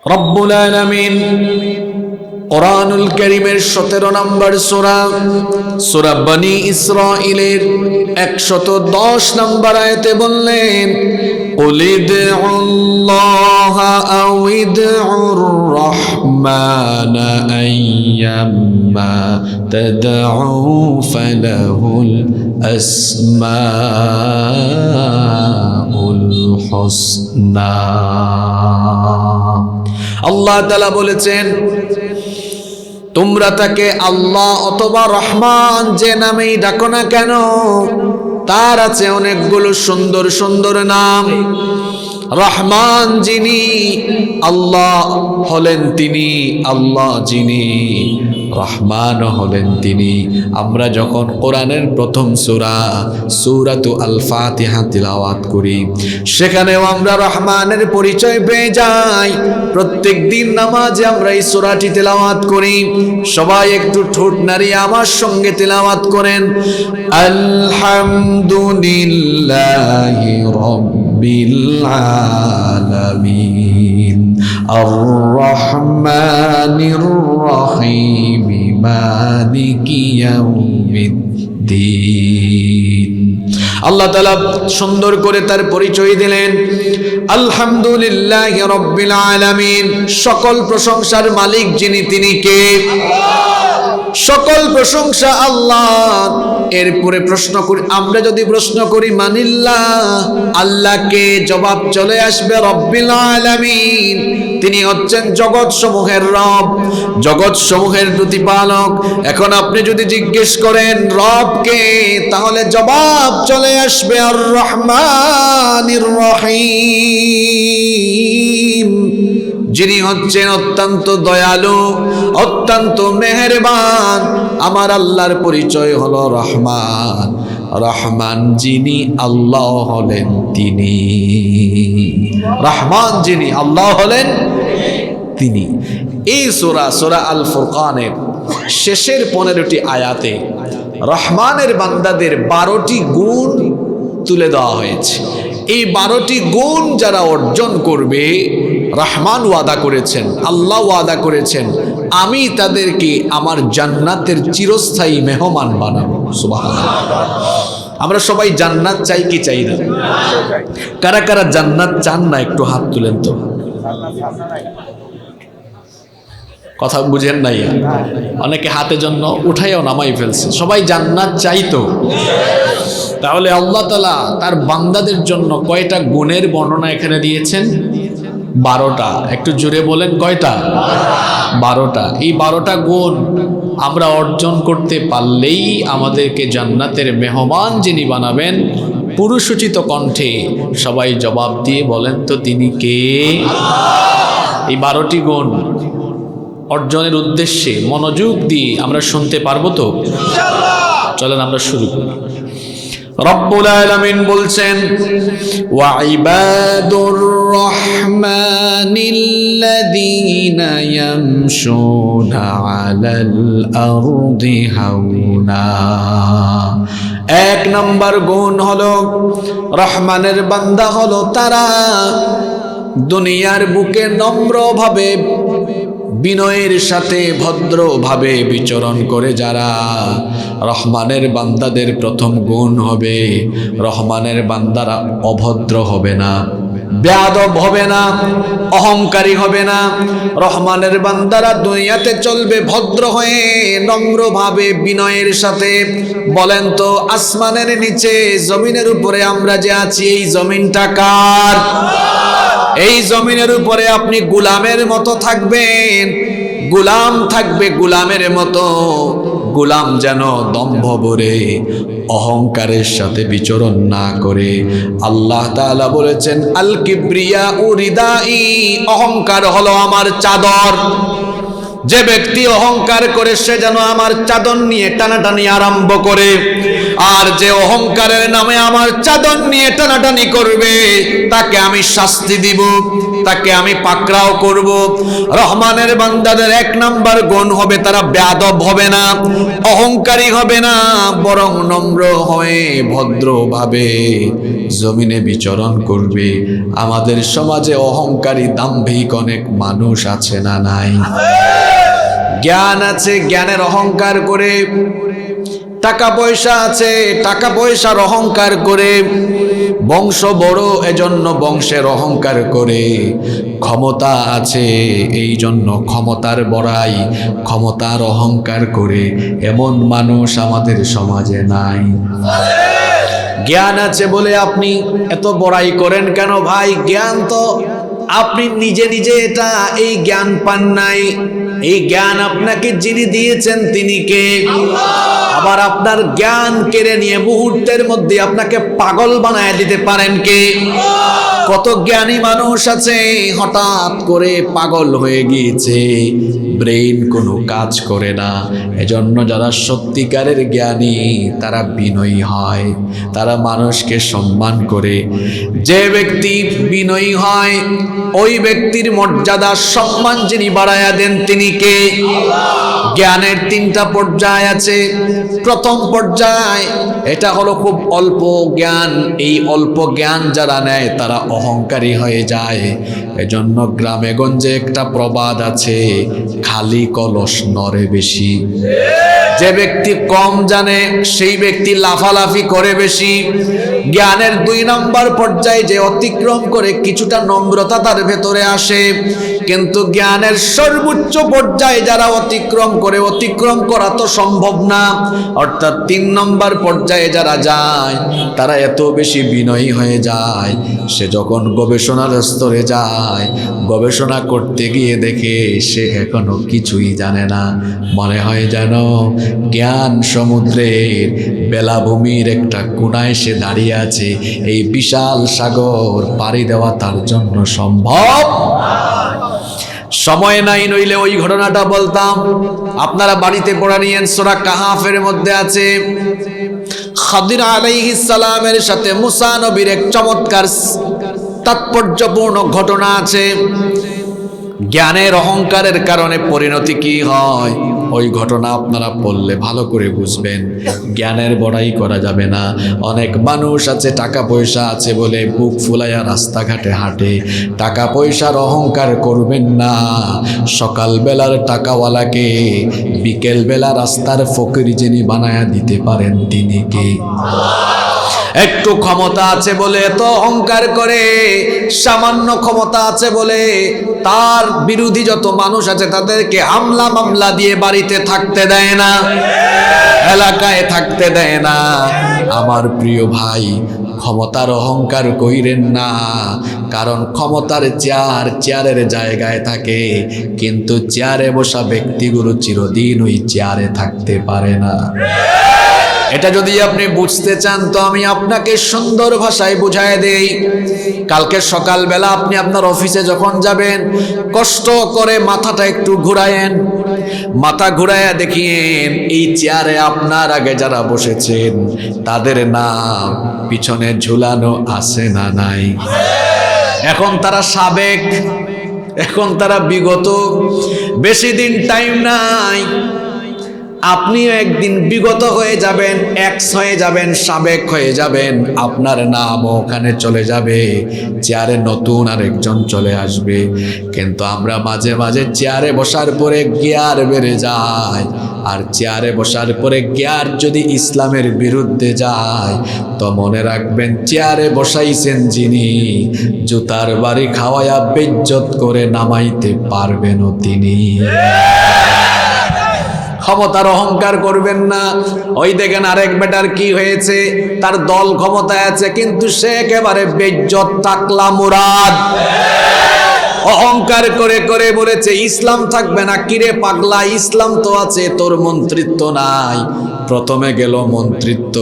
রব্বুল আলামিন কুরআনুল কারীমের 17 নম্বর সূরা সূরা বনী ইসরাঈলের 110 নম্বর আয়াতে বললেন, কুলিদউল্লাহা আও ইদউর রাহমানা আইয়াম্মা তাদউ ফালাহুল আসমাউল হুসনা। আল্লাহ তাআলা বলেছেন, তোমরা তাকে আল্লাহ অথবা রহমান যে নামেই ডাকো না কেন, তার আছে অনেকগুলো সুন্দর সুন্দর নাম। রহমান যিনি, আল্লাহ হলেন তিনি, আল্লাহ যিনি, রহমান হলেন তিনি। আমরা যখন কোরআনের প্রথম সূরা সূরাতু আল ফাতিহা তিলাওয়াত করি, সেখানেও আমরা রহমানের পরিচয় পেয়ে যাই। প্রত্যেক দিন নামাজে আমরা এই সূরাটি তিলাওয়াত করি। সবাই একটু ঠোঁট নাড়িয়ে আমার সঙ্গে তিলাওয়াত করেন, আলহামদুলিল্লাহি রাব্বিল আলামিন আর-রহমানির রহিম মালিকি ইয়াউমিদ্দিন। আল্লাহ তাআলা সুন্দর করে তার পরিচয় দিলেন, আলহামদুলিল্লাহি রাব্বিল আলামিন, সকল প্রশংসার মালিক যিনি তিনি কে? সকল প্রশংসা আল্লাহ। এরপরে প্রশ্ন করি, আমরা যদি প্রশ্ন করি মানিল্লাহ, আল্লাহকে, জবাব চলে আসবে রব্বিল আলামিন, তিনি হচ্ছেন জগৎ সমূহের রব, জগৎ সমূহের প্রতিপালক। এখন আপনি যদি জিজ্ঞেস করেন রবকে, তাহলে জবাব চলে আসবে আর রহমানির রহিম, যিনি হচ্ছেন অত্যন্ত দয়ালু, অত্যন্ত মেহেরবান। আমার আল্লাহর পরিচয় হলো রহমান। রহমান যিনি, আল্লাহ হলেন তিনি। রহমান যিনি, আল্লাহ হলেন তিনি। এই সূরা আল ফুরকানের শেষের 15টি আয়াতে রহমানের বান্দাদের 12টি গুণ তুলে দেওয়া হয়েছে। এই 12টি গুণ যারা অর্জন করবে, রহমান ওয়াদা করেছেন, আল্লাহ ওয়াদা করেছেন, আমি তাদেরকে আমার জান্নাতের চিরস্থায়ী মেহমান বানাবো। সুবহানাল্লাহ। আমরা সবাই জান্নাত চাই কি চাই না? কারা কারা জান্নাত চান না একটু হাত তুলেন তো। কথা বুঝেন নাই? অনেকে হাতে জন্য উঠাইও নামাই ফেলছে। সবাই জান্নাত চাই তো? তাহলে আল্লাহ তাআলা তার বান্দাদের জন্য কয়টা গুণের বর্ণনা এখানে দিয়েছেন? 12টা। একটু জোরে বলেন, কয়টা? 12টা। এই 12টা গুণ আমরা অর্জন করতে পারলেই আমাদেরকে জান্নাতের মেহমান যিনি বানাবেন, পুরুষোচিত কণ্ঠে সবাই জবাব দিয়ে বলেন তো তিনি কে? এই 12টি গুণ অর্জনের উদ্দেশ্যে মনোযোগ দিয়ে আমরা শুনতে পারবো তো? চলেন আমরা শুরু করি। রব্বুল আলামিন বলছেন, ওয়া ইবাদুর রহমানিল্লাযীনা ইয়ামশুনা আলাল আরদি হাওনা। 1 নম্বর গুণ হলো, রহমানের বান্দা হলো তারা দুনিয়ার বুকে নম্রভাবে, বিনয়ের সাথে, ভদ্রভাবে বিচরণ করে যারা। রহমানের বান্দাদের প্রথম গুণ হবে, রহমানের বান্দারা অভদ্র হবে না, বেয়াদব হবে না, অহংকারী হবে না। রহমানের বান্দারা দুনিয়াতে চলবে ভদ্র হয়ে, নম্রভাবে, বিনয়ের সাথে। বলেন তো, আসমানের নিচে, জমিনের উপরে আমরা যে আছি, এই জমিনটা কার? এই জমিনের উপরে আপনি গোলামের মতো থাকবেন, গোলাম থাকবে গোলামের মতো। গোলাম যেন দম্ভ ভরে, অহংকারের সাথে বিচরণ না করে। আল্লাহ তাআলা বলেছেন, আল কিবরিয়া উরিদাই, অহংকার হলো আমার চাদর। যে ব্যক্তি অহংকার করে, সে যেন আমার চাদর নিয়ে টানাটানি আরম্ভ করে। আর যে অহংকারের নামে আমার চাদর নিয়ে টানাটানি করবে তাকে আমি শাস্তি দিব, তাকে আমি পাকড়াও করব। রহমানের বান্দাদের 1 নাম্বার গুণ হবে তারা বেয়াদব হবে না, অহংকারী হবে না, বরং নম্র হয়ে ভদ্রভাবে জমিনে বিচরণ করবে। আমাদের সমাজে অহংকারী দাম্ভিক অনেক মানুষ আছে না নাই? জ্ঞান আছে, জ্ঞানের অহংকার করে। টাকা পয়সা আছে, টাকা পয়সার অহংকার করে। বংশ বড় এজন্য বংশের অহংকার করে। ক্ষমতা আছে এই জন্য ক্ষমতার বড়াই, ক্ষমতার অহংকার করে। এমন মানুষ আমাদের সমাজে নাই। জ্ঞান আছে বলে আপনি এত বড়াই করেন কেন ভাই? জ্ঞান তো আপনি নিজে নিজে এটা এই জ্ঞান পান নাই। এই জ্ঞান আপনাকে যিনি দিয়েছেন তিনি কে? আবার আপনার জ্ঞান কেড়ে নিয়ে মুহূর্তের মধ্যে আপনাকে পাগল বানায় দিতে পারেন কে? কত জ্ঞানী মানুষ আছে হঠাৎ করে পাগল হয়ে গিয়েছে, ব্রেইন কোনো কাজ করে না। এজন্য যারা সত্যিকারের জ্ঞানী তারা বিনয়ী হয়, তারা মানুষকে সম্মান করে। যে ব্যক্তি বিনয়ী হয় ওই ব্যক্তির মর্যাদা সম্মান যিনি বাড়ায়া দেন তিনি কে? জ্ঞানের 3টা পর্যায় আছে। প্রথম পর্যায় এটা হলো খুব অল্প জ্ঞান। এই অল্প জ্ঞান যারা নেয় তারা অহংকারী হয়ে যায়। এজন্য গ্রামে গঞ্জে একটা প্রবাদ আছে, খালি কলস নড়ে বেশি। যে ব্যক্তি কম জানে সেই ব্যক্তি লাফালাফি করে বেশি। জ্ঞানের 2 নম্বর পর্যায়ে যে অতিক্রম করে কিছুটা নম্রতা তার ভেতরে আসে, কিন্তু জ্ঞানের সর্বোচ্চ পর্যায়ে যারা অতিক্রম করে, অতিক্রম করা তো সম্ভব না, অর্থাৎ 3 নম্বর পর্যায়ে যারা যায় তারা এত বেশি বিনয়ী হয়ে যায়। সে যখন গবেষণার স্তরে যায়, গবেষণা করতে গিয়ে দেখে সে এখনো কিছুই জানে না। মনে হয় যেন জ্ঞান সমুদ্রের বেলাভূমির একটা কোণায় সে দাঁড়িয়ে আছে। এই বিশাল সাগর পাড়ি দেওয়া তার জন্য সম্ভব। সময় নাই, নইলে ওই ঘটনাটা বলতাম। আপনারা বাড়িতে পড়া নিয়েন, সূরা কাহাফের মধ্যে আছে খাদির আলাইহিস সালামের সাথে মুসা নবীর এক চমৎকার তাৎপর্যপূর্ণ ঘটনা আছে। জ্ঞানের অহংকারের কারণে পরিণতি কি হয় ওই ঘটনা আপনারা পড়লে ভালো করে বুঝবেন। জ্ঞানের বড়াই করা যাবে না। অনেক মানুষ আছে টাকা পয়সা আছে বলে বুক ফুলাইয়া রাস্তাঘাটে হাঁটে। টাকা পয়সার অহংকার করবেন না। সকালবেলার টাকাওয়ালাকে বিকেলবেলা রাস্তার ফকির যিনি বানায়া দিতে পারেন তিনি কে? একটু ক্ষমতা আছে বলে এত অহংকার করে, সামান্য ক্ষমতা আছে বলে তার বিরোধী যত মানুষ আছে তাদেরকে হামলা মামলা দিয়ে বাড়িতে থাকতে দেয় না, এলাকায় থাকতে দেয় না। আমার প্রিয় ভাই, ক্ষমতার অহংকার কইরেন না, কারণ ক্ষমতার চেয়ারের জায়গায় থাকে, কিন্তু চেয়ারে বসা ব্যক্তিগুলো চিরদিন ওই চেয়ারে থাকতে পারে না। এটা যদি আপনি বুঝতে চান তো আমি আপনাকে সুন্দর ভাষায় বুঝায় দেই। কালকে সকালবেলা আপনি আপনার অফিসে যখন যাবেন, কষ্ট করে মাথাটা একটু ঘুরায়েন। মাথা ঘুরাইয়া দেখিয়েন এই চেয়ারে আপনার আগে যারা বসেছেন তাদের নাম পিছনে ঝুলানো আছে না নাই? এখন তারা সাবেক, এখন তারা বিগত। বেশি দিন টাইম নাই, আপনিও একদিন বিগত হয়ে যাবেন, এক্স হয়ে যাবেন, সাবেক হয়ে যাবেন। আপনার নাম ওখানে চলে যাবে, চেয়ারে নতুন আরেকজন চলে আসবে। কিন্তু আমরা মাঝে মাঝে চেয়ারে বসার পরে গিয়ার বেড়ে যায়, আর চেয়ারে বসার পরে গিয়ার যদি ইসলামের বিরুদ্ধে যায় তো মনে রাখবেন চেয়ারে বসাইছেন যিনি, জুতার বাড়ি খাওয়ায়া বেইজ্জত করে নামাইতে পারবেনও তিনি। ক্ষমতার অহংকার করবেন না। ওই দেখেন আরেক বেটার কি হয়েছে, তার দল ক্ষমতায় আছে কিন্তু সে একেবারে বেইজ্জত, টাকলা মুরাদ। অহংকার করে করে বলেছে ইসলাম থাকবে না। কিরে পাগলা, ইসলাম তো আছে, তোর মন্ত্রিত্ব নাই। প্রথমে গেল মন্ত্রিত্ব,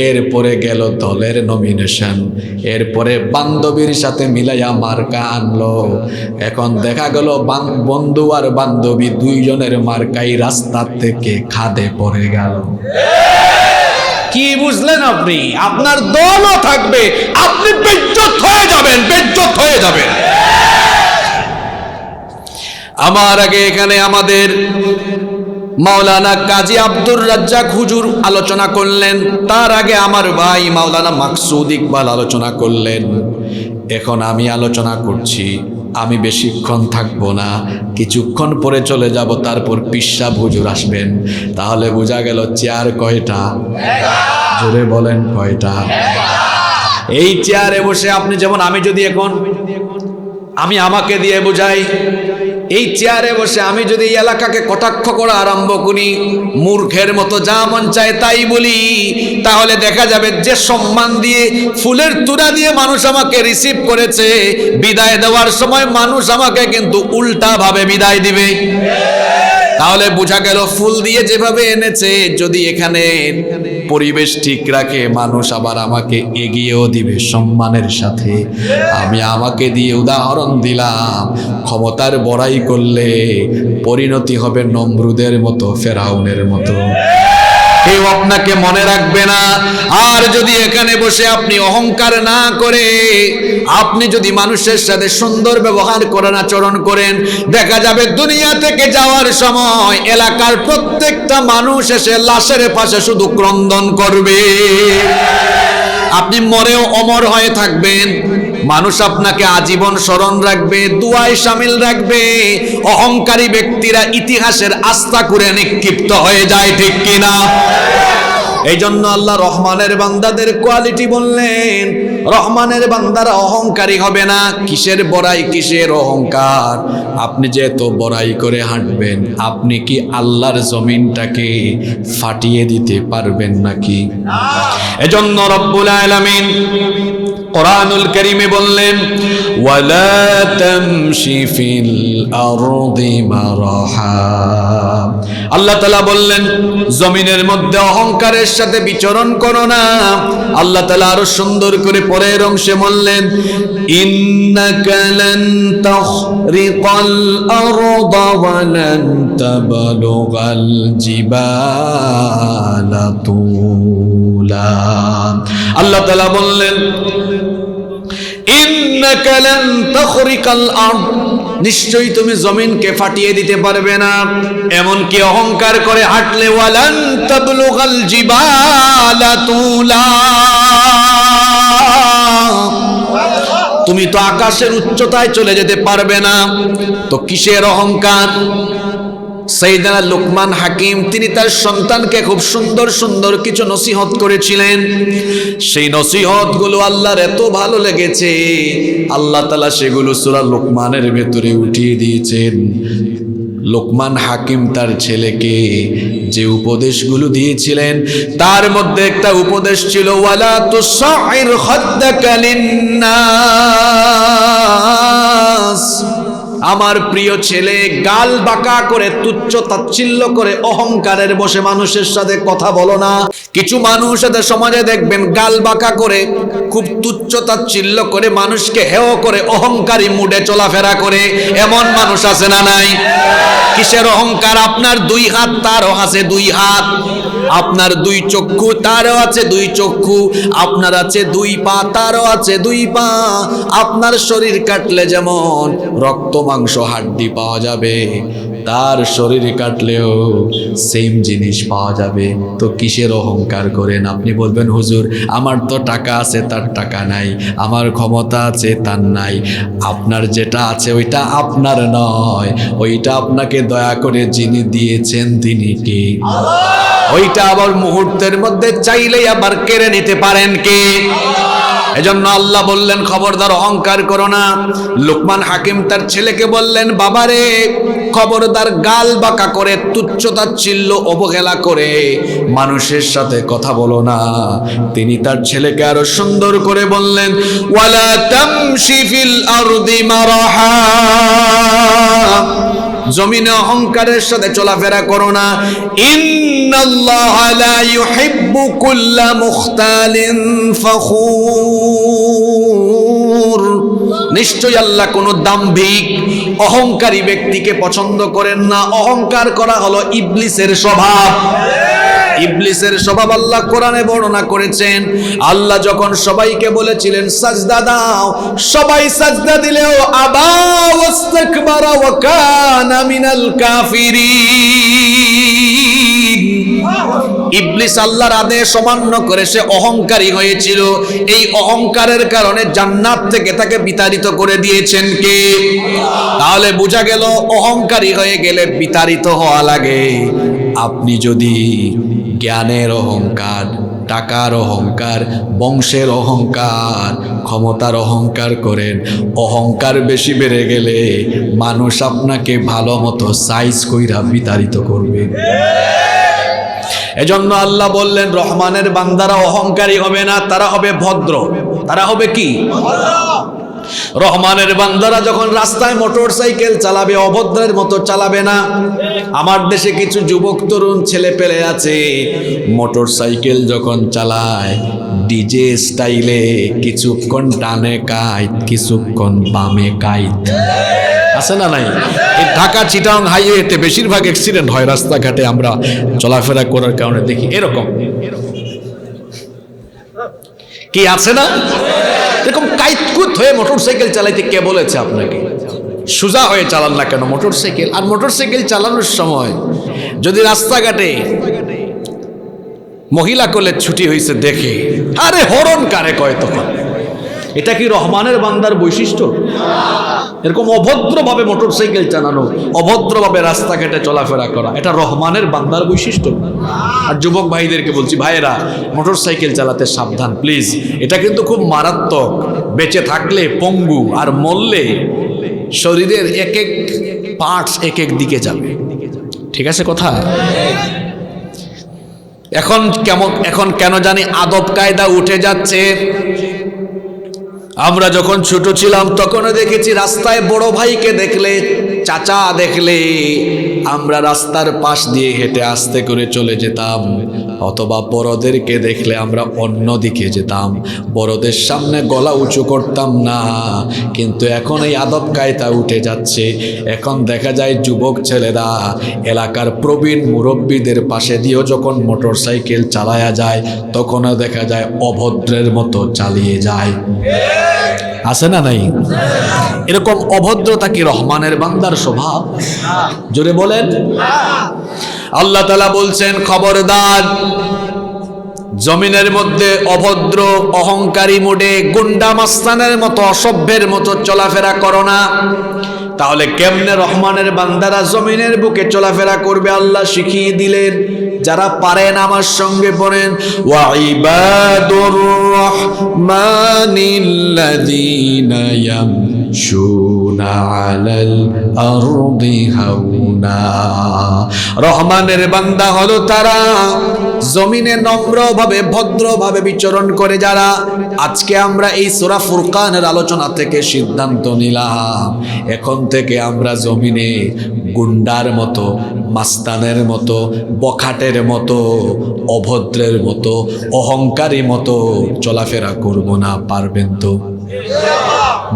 এরপরে গেল দলের নমিনেশন, এরপরে বান্ধবীর সাথে মিলাইয়া মার্কা আনলো। এখন দেখা গেল বন্ধু আর বান্ধবী দুইজনের মার্কাই রাস্তা থেকে খাদে পড়ে গেল। কি বুঝলেন আপনি? আপনার দলও থাকবে, আপনি বেজ্জত হয়ে যাবেন, বেজ্জত হয়ে যাবেন। আমার আগে এখানে আমাদের মাওলানা কাজী আব্দুর রাজ্জাক হুজুর আলোচনা করলেন, তার আগে আমার ভাই মাওলানা মাকসুদ ইকবাল আলোচনা করলেন। এখন আমি আলোচনা করছি, আমি বেশিক্ষণ থাকবো না, কিছুক্ষণ পরে চলে যাব, তারপর পিসা হুজুর আসবেন। তাহলে বোঝা গেল চেয়ার কয়টা? জোরে বলেন কয়টা? এই চেয়ারে বসে আপনি যেমন, আমি যদি এখন আমি আমাকে দিয়ে বোঝাই, এই চেয়ারে বসে আমি যদি এই এলাকাকে কটাক্ষ করা আরম্ভ করি, মূর্খের মতো যা মন চায় তাই বলি, তাহলে দেখা যাবে যে সম্মান দিয়ে, ফুলের তুরা দিয়ে মানুষ আমাকে রিসিভ করেছে, বিদায় দেওয়ার সময় মানুষ আমাকে কিন্তু উল্টা ভাবে বিদায় দিবে। তাহলে বোঝা গেল ফুল দিয়ে যেভাবে এনেছে, যদি এখানে পরিবেশ ঠিক রাখে, মানুষ আবার আমাকে এগিয়েও দিবে সম্মানের সাথে। আমি আমাকে দিয়ে উদাহরণ দিলাম, ক্ষমতার বড়াই করলে পরিণতি হবে নমরুদের মতো, ফেরাউনের মতো। কেউ আপনাকে মনে রাখবে না। আর যদি এখানে বসে আপনি অহংকার না করে, আপনি যদি মানুষের সাথে সুন্দর ব্যবহার করেন, আচরণ করেন, দেখা যাবে দুনিয়া থেকে যাওয়ার সময় এলাকার প্রত্যেকটা মানুষ এসে লাশের পাশে শুধু ক্রন্দন করবে। আপনি মরেও অমর হয়ে থাকবেন, মানুষ আপনাকে আজীবন স্মরণ রাখবে, দুয়ায় শামিল রাখবে। অহংকারী ব্যক্তিরা ইতিহাসের আস্থা করে নিক্ষিপ্ত হয়ে যায়, ঠিক কিনা? এই জন্য আল্লাহ রহমানের বান্দাদের কোয়ালিটি বললেন, রহমানের বান্দারা অহংকারী হবে না। কিসের বড়াই, কিসের অহংকার? আপনি যেহেতু বড়াই করে হাঁটবেন, আপনি কি আল্লাহর জমিনটাকে ফাটিয়ে দিতে পারবেন নাকি? এজন্য রব্বুল আলামিন কোরআনুল কারীমে বললেন, ওয়ালা তামশি ফিল আরদি মারহা। আল্লাহ তাআলা বললেন, জমিনের মধ্যে অহংকারের সাথে বিচরণ করো না। আল্লাহ তাআলা আরো সুন্দর করে পরের অংশে বললেন, ইন্নাকা লান তাখরিকাল আরদা ওয়া লান তাবলুগাল জিবালা তুলা। আল্লাহ তাআলা বললেন, ইন্নাকা লান তাখরিকাল আরদ, নিশ্চয়ই তুমি জমিনকে ফাটিয়ে দিতে পারবে না। এমনকি অহংকার করে হাঁটলে, ওয়ালান তাবলুগাল জিবালা তুলা, তুমি তো আকাশের উচ্চতায় চলে যেতে পারবে না। তো কিসের অহংকার? সাইয়েদনা লুকমান হাকিম তিনি তার সন্তানকে খুব সুন্দর সুন্দর কিছু নসিহত করেছিলেন। সেই নসিহতগুলো আল্লাহর এত ভালো লেগেছে, আল্লাহ তাআলা সেগুলো সূরা লুকমানের ভেতরে উঠিয়ে দিয়েছেন। লুকমান হাকিম তার ছেলেকে যে উপদেশগুলো দিয়েছিলেন, তার মধ্যে একটা উপদেশ ছিল, ওয়ালা তুসাইর খাদ্দাকা লিন্নাস। আমার প্রিয় ছেলে, গাল বাঁকা করে, তুচ্ছ তাচ্ছিল্য করে, অহংকারের বসে মানুষের সাথে কথা বলো না। কিছু মানুষ এদের সমাজে দেখবেন গাল বাঁকা করে, খুব তুচ্ছ তাচ্ছিল্য করে, মানুষকে হেয় করে, অহংকারী মুডে চলাফেরা করে। এমন মানুষ আছে না নাই? কিসের অহংকার? আপনার দুই হাত, তারও আছে দুই হাত। আপনার দুই চক্ষু, তারও আছে দুই চক্ষু। আপনার আছে দুই পা, তারও আছে দুই পা। আপনার শরীর কাটলে যেমন রক্ত মাংস হাড্ডি পাওয়া যাবে, তার শরীর কাটলেও সেম জিনিস পাওয়া যাবে। তো কিসের অহংকার করেন? আপনি বলবেন, হুজুর আমার তো টাকা আছে, তার টাকা নাই, আমার ক্ষমতা আছে, তার নাই। আপনার যেটা আছে ওইটা আপনার নয়, ওইটা আপনাকে দয়া করে যিনি দিয়েছেন তিনি কে? ওইটা আবার মুহূর্তের মধ্যে চাইলেই আবার কেড়ে নিতে পারেন কে? এজন্য আল্লাহ বললেন, খবরদার অহংকার করো না। লুকমান হাকিম তার ছেলেকে বললেন, বাবারে খবরদার গাল বাঁকা করে, তুচ্ছ তাচ্ছিল্য, অবহেলা করে মানুষের সাথে কথা বলো না। তিনি তার ছেলেকে আরো সুন্দর করে বললেন, ওয়ালা তামশি ফিল আরদি মারহা, জমিনে অহংকারের সাথে চলাফেরা করো না। ইন্নাল্লাহা লা ইউহিব্বু কুল্লা মুখতালিন ফখুর, নিশ্চয়ই আল্লাহ কোনো দাম্ভিক অহংকারী ব্যক্তিকে পছন্দ করেন না। অহংকার করা হলো ইবলিসের স্বভাব। ইবলিসের স্বভাব আল্লাহ কোরআনে বর্ণনা করেছেন। আল্লাহ যখন সবাইকে বলেছিলেন সাজদা দাও, সবাই সাজদা দিলেও আবা ওয়াস্তাকবারা ওয়া কানা মিনাল কাফিরিন। ইবলিস আল্লাহর আদেশ অমান্য করে সে অহংকারী হয়েছিল। এই অহংকারের কারণে জান্নাত থেকে তাকে বিতাড়িত করে দিয়েছেন কে? তাহলে বোঝা গেল অহংকারী হয়ে গেলে বিতাড়িত হওয়া লাগে। আপনি যদি জ্ঞানের অহংকার, টাকার অহংকার, বংশের অহংকার, ক্ষমতার অহংকার করেন, অহংকার বেশি বেড়ে গেলে মানুষ আপনাকে ভালো মতো সাইজ কইরা বিতাড়িত করবে। এজন্য আল্লাহ বললেন রহমানের বান্দারা অহংকারী হবে না, তারা হবে ভদ্র। তারা হবে কি? রহমানের বান্দারা যখন রাস্তায় মোটর সাইকেল চালাবে অভদ্রের মতো চালাবে না। আমার দেশে কিছু যুবক তরুণ ছেলে পেলে আছে, মোটর সাইকেল যখন চালায় ডিজে স্টাইলে কিছুক্ষণ ডানে কাইত, কিছুক্ষণ বামে কাইত। আছে না নাই? এই ঢাকা চিটাং হাইওয়েতে বেশিরভাগ অ্যাক্সিডেন্ট হয় রাস্তাঘাটে, আমরা চলাফেরা করার কারণে দেখি এরকম। কি আছে না? এরকম কাইতকুত হয়ে মোটরসাইকেল চালাইতে কে বলেছে আপনাকে? সোজা হয়ে চালান না কেন মোটরসাইকেল? আর মোটরসাইকেল চালানোর সময় যদি রাস্তাঘাটে মহিলা কোলে ছুটি হয়েছে দেখে আরে হরন কারে কয় তখন? এটা কি রহমানের বান্দার বৈশিষ্ট্য? এরকম অভদ্রভাবে মোটরসাইকেল চালানো, অভদ্রভাবে রাস্তাঘাটে চলাফেরা করা, এটা রহমানের বান্দার বৈশিষ্ট্য? আর যুবক ভাইদেরকে বলছি, ভাইয়েরা মোটরসাইকেল চালাতে সাবধান প্লিজ। এটা কিন্তু খুব মারাত্মক। বেঁচে থাকলে পঙ্গু, আর মরলে শরীরের এক এক পার্টস এক এক দিকে যাবে। ঠিক আছে কথা? এখন কেন জানি আদব কায়দা উঠে যাচ্ছে। আমরা যখন ছোট ছিলাম তখনও দেখেছি রাস্তায় বড় ভাইকে দেখলে, চাচা দেখলে আমরা রাস্তার পাশ দিয়ে হেঁটে আস্তে করে চলে যেতাম, অথবা বড়দেরকে দেখলে আমরা অন্য দিকে যেতাম, বড়দের সামনে গলা উঁচু করতাম না। কিন্তু এখন এই আদব কায়দা উঠে যাচ্ছে। এখন দেখা যায় যুবক ছেলেরা এলাকার প্রবীণ মুরব্বীদের পাশে দিয়েও যখন মোটর সাইকেল চালায়া যায় তখনও দেখা যায় অভদ্রের মতো চালিয়ে যায়। আছে না নাই? এরকম অভদ্রতা কি রহমানের বান্দার স্বভাব? জোরে বলেন। আল্লাহ তাআলা বলছেন খবরদার, জমিনের মধ্যে অভদ্র অহংকারী মোডে গুন্ডা মাস্তানের মতো অসভ্যের মতো চলাফেরা করো না। তাহলে কেমনে রহমানের বান্দারা জমিনের বুকে চলাফেরা করবে আল্লাহ শিখিয়ে দিলেন। যারা পারেন আমার সঙ্গে পড়েন, ওয়া ইবাদুর রহমানিল্লাযীনা ইয়ামশুনা আলাল আরদি হাওনা। রহমানের বান্দা হলো তারা জমিনে নম্রভাবে ভদ্রভাবে বিচরণ করে যারা। আজকে আমরা এই সূরা ফুরকানের আলোচনা থেকে সিদ্ধান্ত নিলাম, এখন থেকে আমরা জমিনে গুন্ডার মতো, মাস্তানের মতো, বখাটের মতো, অভদ্রের মতো, অহংকারী মতো চলাফেরা করব না। পারবেন তো?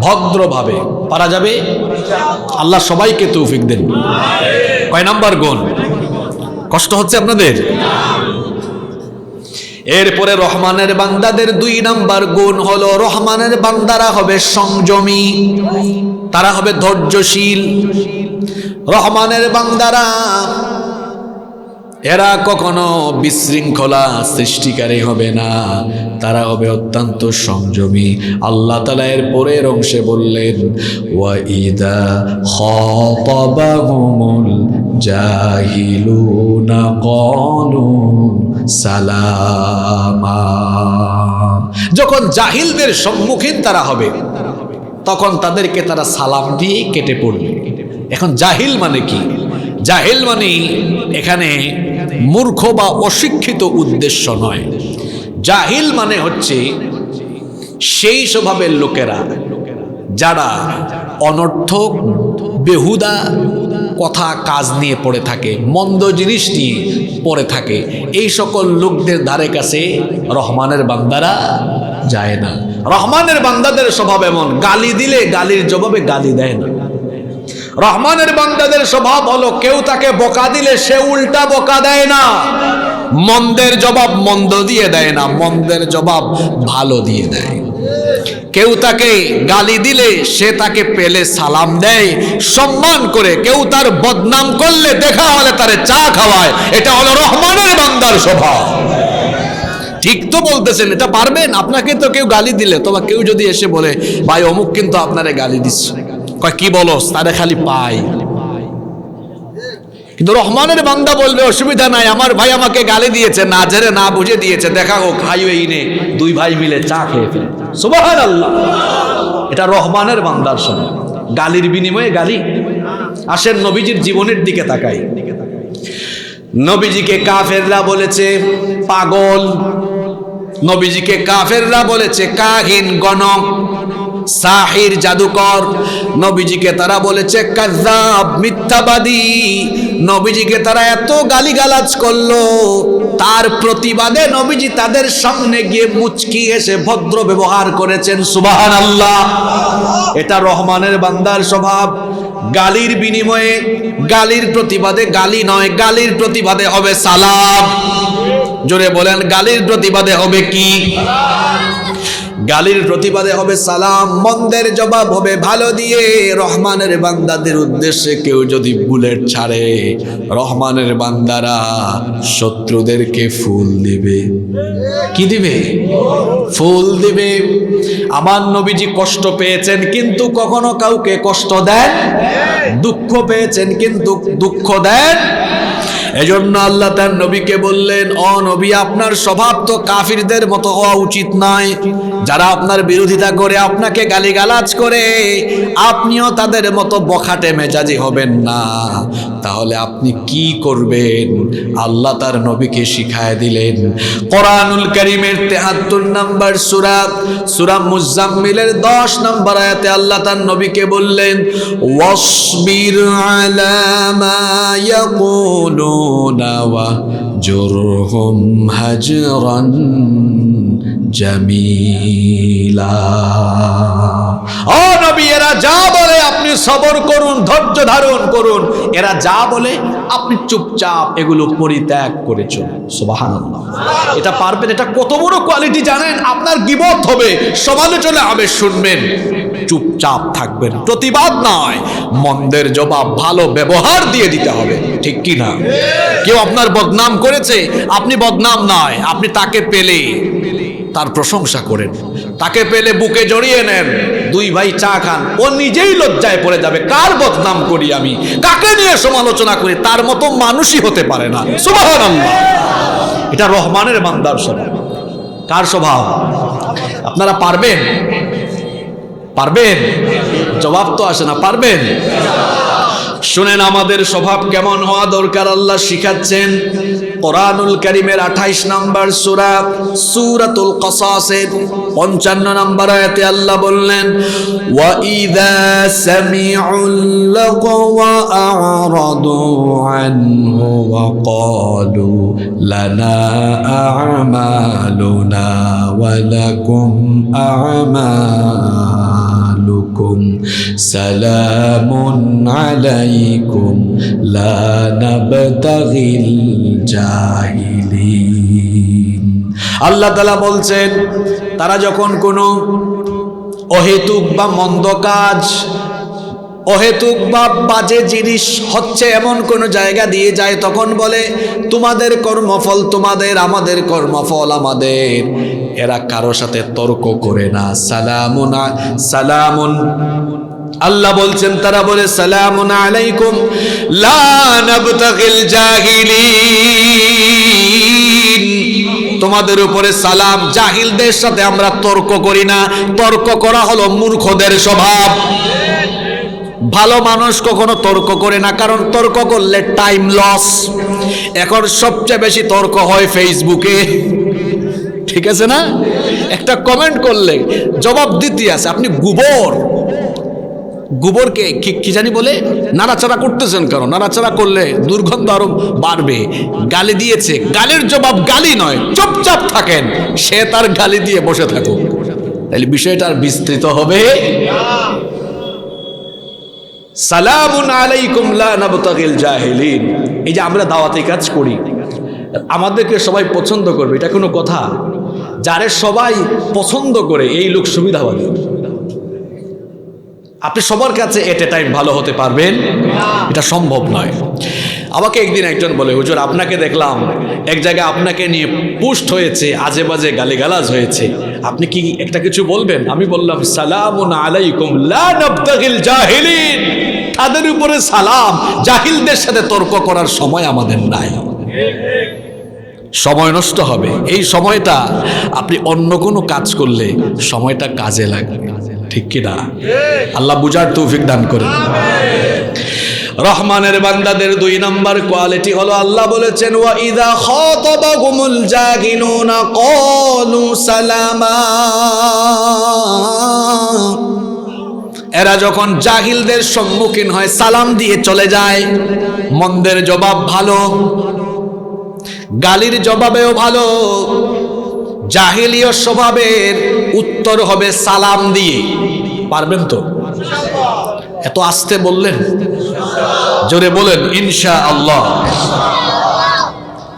ভদ্রভাবে পারা যাবে? আল্লাহ সবাইকে তৌফিক দেন। কয় নাম্বার গুণ? কষ্ট হচ্ছে আপনাদের? এরপরে রহমানের বান্দাদের 2 নাম্বার গুণ হলো রহমানের বান্দারা হবে সংযমী, তারা হবে ধৈর্যশীল। রহমানের বান্দারা এরা কখনো বিশৃঙ্খলা সৃষ্টিকারী হবে না, তারা হবে অত্যন্ত সংযমী। আল্লাহ তাআলা এর পরের অংশে বললেন, ওয়া ইদা খাতাবাহুমুল জাহিলুনা ক্বালু সালামা। যখন জাহিলদের সম্মুখীন তারা হবে তখন তাদেরকে তারা সালাম দিয়ে কেটে পড়বে। এখন জাহিল মানে কি? জাহিল মানে এখানে মূর্খ বা অশিক্ষিত উদ্দেশ্য নয়। জাহিল মানে হচ্ছে সেই স্বভাবের লোকেরা যারা অনর্থক বেহুদা কথা কাজ নিয়ে পড়ে থাকে, মন্দ জিনিস নিয়ে পড়ে থাকে। এই সকল লোকদের ধারে কাছে রহমানের বান্দারা যায় না। রহমানের বান্দাদের স্বভাব এমন, গালি দিলে গালির জবাবে গালি দেয় না। রহমানের বান্দাদের স্বভাব হলো কেউ তাকে বকা দিলে সে উল্টা বকা দেয় না। মন্দের জবাব মন্দ দিয়ে দেয় না, মন্দের জবাব ভালো দিয়ে দেয়। কেউ তাকে গালি দিলে সে তাকে পেলে সালাম দেয়, সম্মান করে। কেউ তার বদনাম করলে দেখা হলে তারে চা খাওয়ায়। এটা হলো রহমানের বান্দার স্বভাব। ঠিক তো বলতেছেন, এটা পারবেন? আপনাকে তো কেউ গালি দিলে, তবে কেউ যদি এসে বলে ভাই অমুক কিন্তু আপনারে গালি দিচ্ছে, কয় কি বলস, তারে খালি পাই। কিন্তু রহমানের বান্দা বলবে অসুবিধা নাই, আমার ভাই আমাকে গালি দিয়েছে, না জেনে না বুঝে দিয়েছে, দেখা হোক, হাইওয়ে নে দুই ভাই মিলে চা খেয়ে ফেলে। সুবহানাল্লাহ। এটা রহমানের বান্দার স্বভাব। গালির বিনিময়ে গালি। আসেন নবীজির জীবনের দিকে তাকাই। নবীজিকে কাফেররা বলেছে পাগল, নবীজিকে কাফেররা বলেছে কাহিন, গণক, সাহির, জাদুকর। নবীজিকে তারা বলেছে কাযযাব, মিথ্যাবাদী। নবীজিকে তারা এত গালিগালাজ করলো, তার প্রতিবাদে নবীজি তাদের সামনে গিয়ে মুচকি এসে ভদ্র ব্যবহার করেছেন। সুবহানাল্লাহ। এটা রহমানের বান্দার স্বভাব। গালির বিনিময়ে, গালির প্রতিবাদে গালি নয়, গালির প্রতিবাদে হবে সালাম। জোরে বলেন, গালির প্রতিবাদে হবে কি? গালির প্রতিবাদে হবে সালাম, মন্দের জবাব হবে ভালো দিয়ে। রহমানের বান্দাদের উদ্দেশ্যে কেউ যদি বুলেট ছাড়ে, রহমানের বান্দারা শত্রুদেরকে ফুল দিবে। কি দিবে? ফুল দিবে। আমার নবীজি কষ্ট পেয়েছেন কিন্তু কখনো কাউকে কষ্ট দেন, দুঃখ পেয়েছেন কিন্তু দুঃখ দেন। এজন্য আল্লাহ তার নবীকে বললেন, ও নবী, আপনার স্বভাব তো কাফিরদের মতো হওয়া উচিত নয়। যারা আপনার বিরোধিতা করে, আপনাকে গালিগালাজ করে, আপনিও তাদের মতো বখাটে মেজাজি হবেন না। তাহলে আপনি কি করবেন? আল্লাহ তার নবীকে শিখায় দিলেন। কোরআনুল কারীমের ৭৩ নম্বর সূরা, সূরা মুজাম্মিলের ১০ নম্বর আয়াতে আল্লাহ তার নবীকে বললেন, ওয়াসবির আলা মা ইয়াকুলুন ওয়াহজুরহুম হাজরান জামিলা। ও নবী, এরা যা বলে আপনি সবর করুন, ধৈর্য ধারণ করুন। এরা যা বলে আপনি চুপচাপ এগুলো পরিত্যাগ করে চলুন। সুবহানাল্লাহ। এটা পারবেন? এটা কত বড় কোয়ালিটি জানেন? আপনার গীবত হবে, সমালোচনা হবে, শুনবেন, চুপচাপ থাকবেন, প্রতিবাদ নয়, মন্দের জবাব ভালো ব্যবহার দিয়ে দিতে হবে। ঠিক কি না? কেউ আপনার বদনাম করেছে, আপনি বদনাম নয়, আপনি তাকে পেলে তার প্রশংসা করেন, তাকে পেলে বুকে জড়িয়ে নেন, দুই ভাই চা খান। ও নিজেই লজ্জায় পড়ে যাবে, কার বদনাম করি আমি, কাকে নিয়ে সমালোচনা করি, তার মতো মানুষই হতে পারে না। সুবহানাল্লাহ। এটা রহমানের বান্দার স্বভাব। কার স্বভাব? আপনারা পারবেন? পারবেন? জবাব তো আসে না। পারবেন? শুনেন আমাদের স্বভাব কেমন হওয়া দরকার আল্লাহ শিখাচ্ছেন। কোরআনুল কারীমের ২৮ নম্বর সূরা, সূরাতুল কসাসের ৫৫ নম্বর আয়াতে আল্লাহ বললেন, ওয়া ইযা সামিউল লাগওয়া আ'রাদু আনহু ওয়া ক্বালু লানা আ'মালুনা ওয়া লাকুম আ'মালুকুম সালামুন আলাইকুম লা নাবতাগিল জাহিলিন। আল্লাহ তাআলা বলছেন, তারা যখন কোনো অহেতুক বা মন্দ কাজ, অহেতুক বা বাজে জিনিস হচ্ছে এমন কোন জায়গা দিয়ে যায়, তখন বলে তোমাদের কর্মফল তোমাদের, আমাদের কর্মফল আমাদের। এরা কারো সাথে তর্ক করে না। সালামুন সালামুন, আল্লাহ বলছেন, তারা বলে সালামুন আলাইকুম লা নাবতাগিল জাহিলিন, তোমাদের উপরে সালাম, জাহিলদের সাথে আমরা তর্ক করি না। তর্ক করা হলো মূর্খদের স্বভাব। ভালো মানুষ কখনো তর্ক করে না, কারণ তর্ক করলে টাইম লস। এখন সবচেয়ে বেশি তর্ক হয় ফেসবুকে, ঠিক আছে না? একটা কমেন্ট করলে জবাব দিতে আছে, আপনি গোবরকে কি জানি বলে নাড়াচাড়া করতেছেন, কারণ নাড়াচাড়া করলে দুর্গন্ধ আরো বাড়বে। গালি দিয়েছে, গালির জবাব গালি নয়, চুপচাপ থাকেন, সে তার গালি দিয়ে বসে থাকুক, তাহলে বিষয়টা আর বিস্তৃত হবে। সালামুন আলাইকুম লা নাবতাগিল জাহিলিন। এই যে আমরা দাওয়াতি কাজ করি, আমাদেরকে সবাই পছন্দ করবে, এটা কোনো কথা? যারে সবাই পছন্দ করে এই লোক সুবিধাবাদী। আপনি সবার কাছে এট এ টাইম ভালো হতে পারবেন? এটা সম্ভব নয়। আমাকে একদিন একজন বলে, হুজুর আপনাকে দেখলাম এক জায়গায় আপনাকে নিয়ে পোস্ট হয়েছে, আজে বাজে গালিগালাজ হয়েছে, আপনি কি একটা কিছু বলবেন? আমি বললাম, সালামুন আলাইকুম লা নাবতাগিল জাহিলিন, তাদের উপরে সালাম, জাহিলদের সাথে তর্ক করার সময় আমাদের নাই। সময় নষ্ট হবে, এই সময়টা আপনি অন্য কোনো কাজ করলে সময়টা কাজে লাগবে, ঠিক কি না? আল্লাহ বুঝার তৌফিক দান করে। রহমানের বান্দাদের 2 নম্বর কোয়ালিটি হলো, আল্লাহ বলেছেন ওয়া ইযা খাতাবাহুমুল জাহিলুনা ক্বালু সালামা, এরা যখন জাহিলদের সম্মুখীন হয় সালাম দিয়ে চলে যায়। মন্দের জবাব ভালো, গালির জবাবেও ভালো, জাহিলীয় স্বভাবের উত্তর হবে সালাম দিয়ে। পারবেন তো? এত আস্তে বললেন, জোরে বলেন ইনশাআল্লাহ।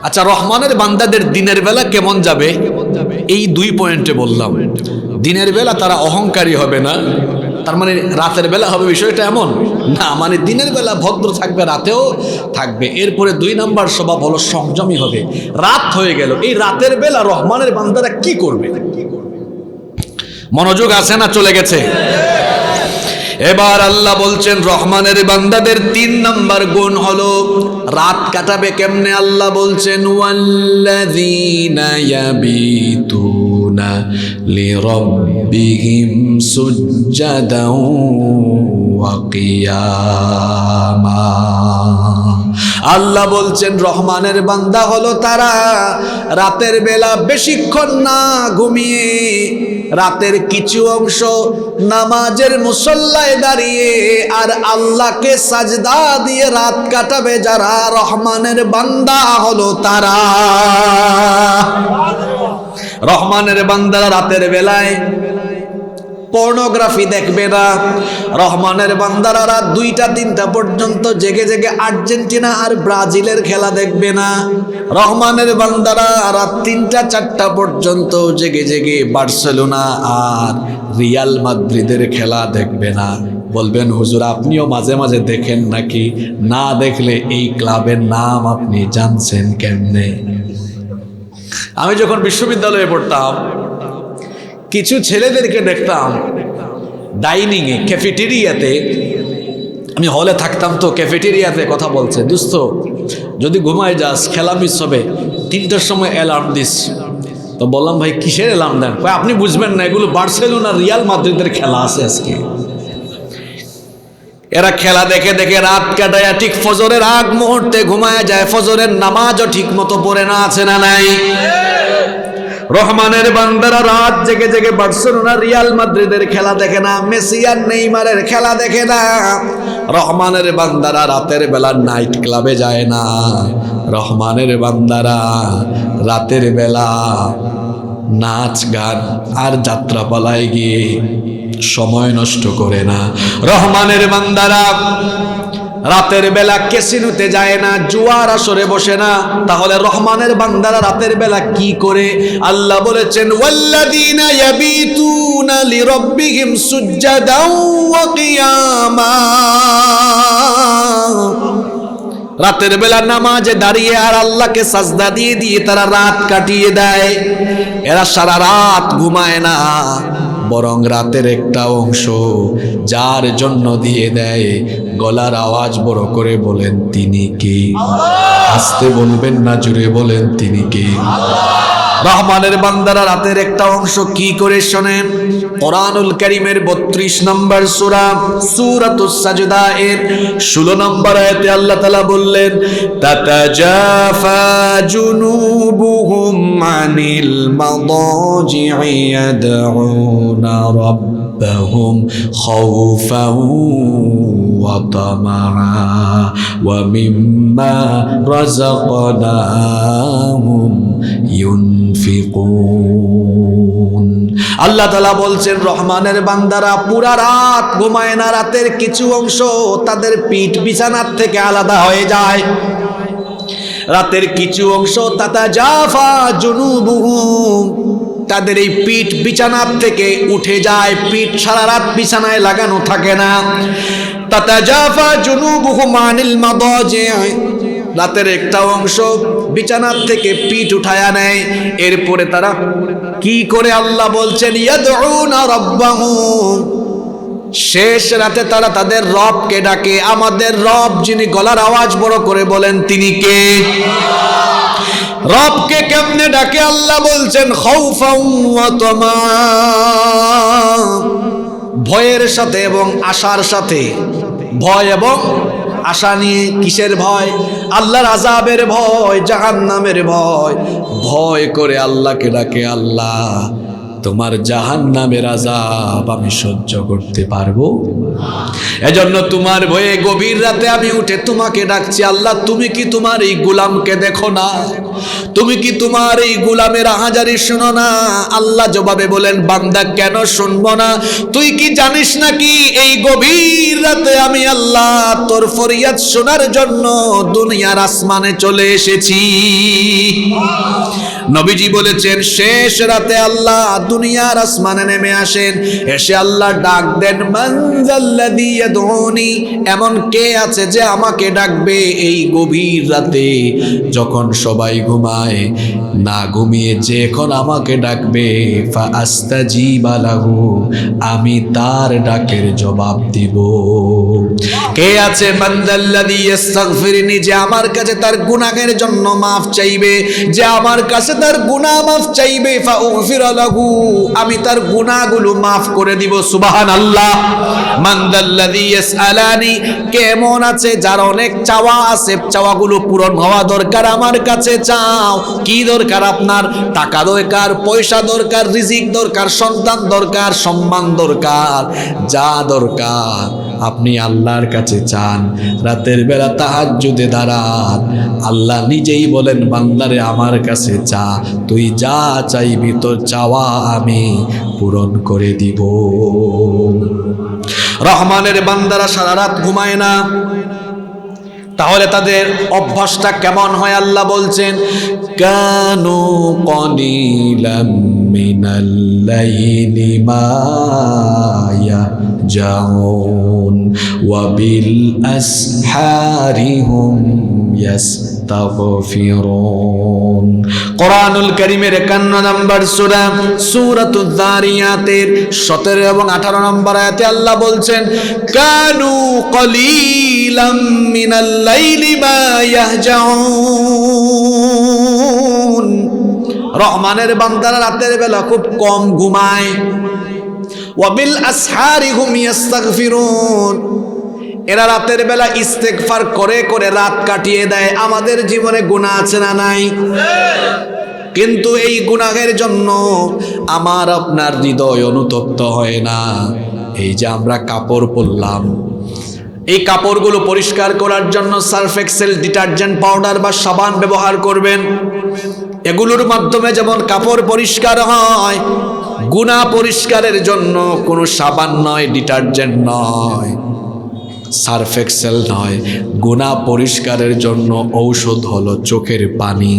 আচ্ছা, রহমানের বান্দাদের দিনের বেলা কেমন যাবে? এই 2 পয়েন্টে বললাম। দিনের বেলা তারা অহংকারী হবে না, তার মানে রাতের বেলা হবে বিষয়টা এমন না, মানে দিনের বেলা ভদ্র থাকবে, রাতেও থাকবে। এরপরে 2 নম্বর স্বভাব হলো সংযমী হবে। রাত হয়ে গেল, এই রাতের বেলা রহমানের বান্দারা কি করবে? মনোযোগ আছে না চলে গেছে? এবার আল্লাহ বলছেন রহমানের বান্দাদের 3 নম্বর গুণ হলো রাত কাটাবে কেমনে। আল্লাহ বলছেন ওয়াল্লাযীনা ইয়াবিতুনা লিরাব্বিহিম সুজ্জাদাও ওয়া কিয়ামা। আল্লাহ বলছেন রহমানের বান্দা হলো তারা রাতের বেলা বেশিক্ষণ না ঘুমিয়ে রাতের কিছু অংশ নামাজের মুসল্লায় দাঁড়িয়ে আর আল্লাহকে সাজদা দিয়ে রাত কাটাবে যারা রহমানের বান্দা হলো তারা। রহমানের বান্দারা রাতের বেলায় পর্নোগ্রাফি দেখবে না। রহমানের বান্দারা রাত 2টা-3টা পর্যন্ত জেগে জেগে আর্জেন্টিনা আর ব্রাজিলের খেলা দেখবে না। রহমানের বান্দারা রাত 3টা-4টা পর্যন্ত জেগে জেগে বার্সেলোনা আর রিয়াল মাদ্রিদের খেলা দেখবে না। বলবেন হুজুর আপনিও মাঝে মাঝে দেখেন নাকি? না দেখলে এই ক্লাবের নাম আপনি জানছেন কেমনে? আমি যখন বিশ্ববিদ্যালয়ে পড়তাম কিছু ছেলেদেরকে দেখতাম ডাইনিংয়ে, ক্যাফেটেরিয়াতে। আমি হলে থাকতাম তো ক্যাফেটেরিয়াতে কথা বলছে, দোস্ত যদি ঘুমায় যাস খেলা মিস হবে, 3টার সময় অ্যালার্ম দিস। তো বললাম ভাই কিসের অ্যালার্ম দেন? ভাই আপনি বুঝবেন না, এগুলো বার্সেলোনা রিয়াল মাদ্রিদের খেলা আছে আজকে। এরা খেলা দেখে দেখে রাত কাটায় ঠিক ফজরের আগ মুহূর্তে ঘুমায় যায়, ফজরের নামাজও ঠিক মতো পড়ে না, আছে না নাই? রহমানের বান্দারা রাত জেগে জেগে বার্সেলোনা রিয়াল মাদ্রিদের খেলা দেখে না, মেসি আর নেইমারের খেলা দেখে না। রহমানের বান্দারা রাতের বেলা নাইট ক্লাবে যায় না। রহমানের বান্দারা রাতের বেলা নাচ গান আর যাত্রাপালায় গিয়ে সময় নষ্ট করে না। রহমানের বান্দারা রাতের বেলা ক্যাসিনোতে যায় না, জুয়ার আসরে বসে না। তাহলে রহমানের বান্দারা রাতের বেলা কি করে? আল্লাহ বলেছেন ওয়াল্লাযীনা ইয়াবিতুনা লিরাব্বিহিম সুজ্জাদাও ওয়া কিয়ামা। রাতের বেলা নামাজে দাঁড়িয়ে আর আল্লাহকে সাজদা দিয়ে দিয়ে তারা রাত কাটিয়ে দেয়। এরা সারা রাত ঘুমায় না, বরং রাতের একটা অংশ যার জন্য দিয়ে দেয়। গলার আওয়াজ বড় করে বলেন তিনি কে? আস্তে বলবেন না, জোরে বলেন তিনি কে? রহমানের বান্দারা রাতের একটা অংশ কি করে শোনেন? কোরআনুল কারীমের 32 নম্বর সূরা সূরাতুস সাজদা এর 16 নম্বর আয়াতে আল্লাহ তাআলা বললেন তাতাজাফা জুনুবুহুম আনিল মাদাজি'i ইয়াদউনা রাব্বাহুম খাউফান ওয়া তামাআ ওয়া মিম্মা রাযাকনাহুম ইউনফিকুন। আল্লাহ তাআলা বলছেন রহমানের বান্দারা পুরা রাত ঘুমায় না, রাতের কিছু অংশ তাদের পিঠ বিছানার থেকে আলাদা হয়ে যায়। রাতের কিছু অংশ তাতাজাফা জুনুবুহুম, তাদের এই পিঠ বিছানার থেকে উঠে যায়, পিঠ সারা রাত বিছানায় লাগানো থাকে না। তাতাজাফা জুনুবুহুম আনিল মাদাজি, রাতের একটা অংশ বিছানার থেকে পিঠ উঠায়া নেয়। এরপরে তারা কি করে? আল্লাহ বলছেন ইয়াদউনা রাব্বাহুম, শেষ রাতে তারা তাদের রবকে ডাকে। আমাদের রব যিনি গলার আওয়াজ বড় করে বলেন তিনি কে? রবকে কেমনে ডাকে? আল্লাহ বলছেন খাউফাও ওয়া তামা, ভয়ের সাথে এবং আশার সাথে। ভয় এবং আশা নিয়ে। কিসের ভয়? আল্লাহর আযাবের ভয়, জাহান্নামের ভয়। ভয় করে আল্লাহকে ডাকে, আল্লাহ তোমার জাহান্নামের আযাব আমি সহ্য করতে পারবো? এজন্য তোমার ভয়ে গভীর রাতে আমি উঠে তোমাকে ডাকছি। আল্লাহ তুমি কি তোমার এই গোলামকে দেখো না? তুমি কি তোমার এই গোলামের আহাজারি শুনো না? আল্লাহ জবাবে বলেন বান্দা কেন শুনবো না? তুই কি জানিস নাকি এই গভীর রাতে আমি আল্লাহ তোর ফরিয়াদ শোনার জন্য দুনিয়ার আসমানে চলে এসেছি। নবীজি বলেছেন শেষ রাতে আল্লাহ দুনিয়ার আসমানে নেমে আসেন, এসে আল্লাহ ডাক দেন মানজাল্লাযী ইয়াদউনি, এমন কে আছে যে আমাকে ডাকবে এই গভীর রাতে যখন সবাই ঘুমায়? না ঘুমিয়ে যে এখন আমাকে ডাকবে, ফাআস্তাজিবা লাহু, আমি তার ডাকের জবাব দিব। কে আছে? মানজাল্লাযী ইস্তাগফিরনি, যে আমার কাছে তার গুনাহের জন্য মাফ চাইবে, যে আমার কাছে তার গুনাহ মাফ চাইবে, ফাউগফির লাহু, আমি তার গুনাহগুলো মাফ করে দিব। সুবহানাল্লাহ। মানদাল্লাযী ইয়াসআলানি, কেমন আছে যার অনেক চাওয়া আছে, চাওয়াগুলো পূরণ হওয়া দরকার, আমার কাছে চাও। কি দরকার আপনার? টাকা দরকার, পয়সা দরকার, রিজিক দরকার, সন্তান দরকার, সম্মান দরকার, যা দরকার আপনি আল্লাহর কাছে চান। রাতের বেলা তাহাজ্জুদে দাঁড়ান, আল্লাহ নিজেই বলেন বান্দারে আমার কাছে চা, তুই যা চাইবি তোর চাওয়া আমি পূরণ করে দিব। রহমানের বান্দারা সারা রাত ঘুমায় না, তাহলে তাদের অভ্যাসটা কেমন হয়? আল্লাহ বলছেন কানু কলিলাম মিনাল লাইলি মা ইয়াহজাউন ওয়া বিল আসহারি হুম ইয়াস্তাগফিরুন। কোরআনুল কারীমের 51 নম্বর সূরা সূরাতুয যারিয়াতের 17 এবং 18 নম্বর আয়াতে আল্লাহ বলছেন কানু কলিলাম মিনাল লাইলি মা ইয়াহজাউন, রহমানের বান্দারা রাতের বেলা খুব কম ঘুমায়। ওয়া বিল আসহারি হুম ইয়াস্তাগফিরুন, এরা রাতের বেলা ইস্তেগফার করে করে রাত কাটিয়ে দেয়। আমাদের জীবনে গুনাহ আছে না নাই? কিন্তু এই গুনাহের জন্য আমার আপনার হৃদয় অনুতপ্ত হয় না। এই যে আমরা কাপড় পরলাম, এই কাপড়গুলো পরিষ্কার করার জন্য সার্ফ এক্সেল ডিটারজেন্ট পাউডার বা সাবান ব্যবহার করবেন। এগুলোর মাধ্যমে যেমন কাপড় পরিষ্কার হয়, গুনাহ পরিষ্কারের জন্য কোনো সাবান নয়, ডিটারজেন্ট নয়, সার্ফ এক্সেল নয়, গুনাহ পরিষ্কারের জন্য ঔষধ হলো চোখের পানি।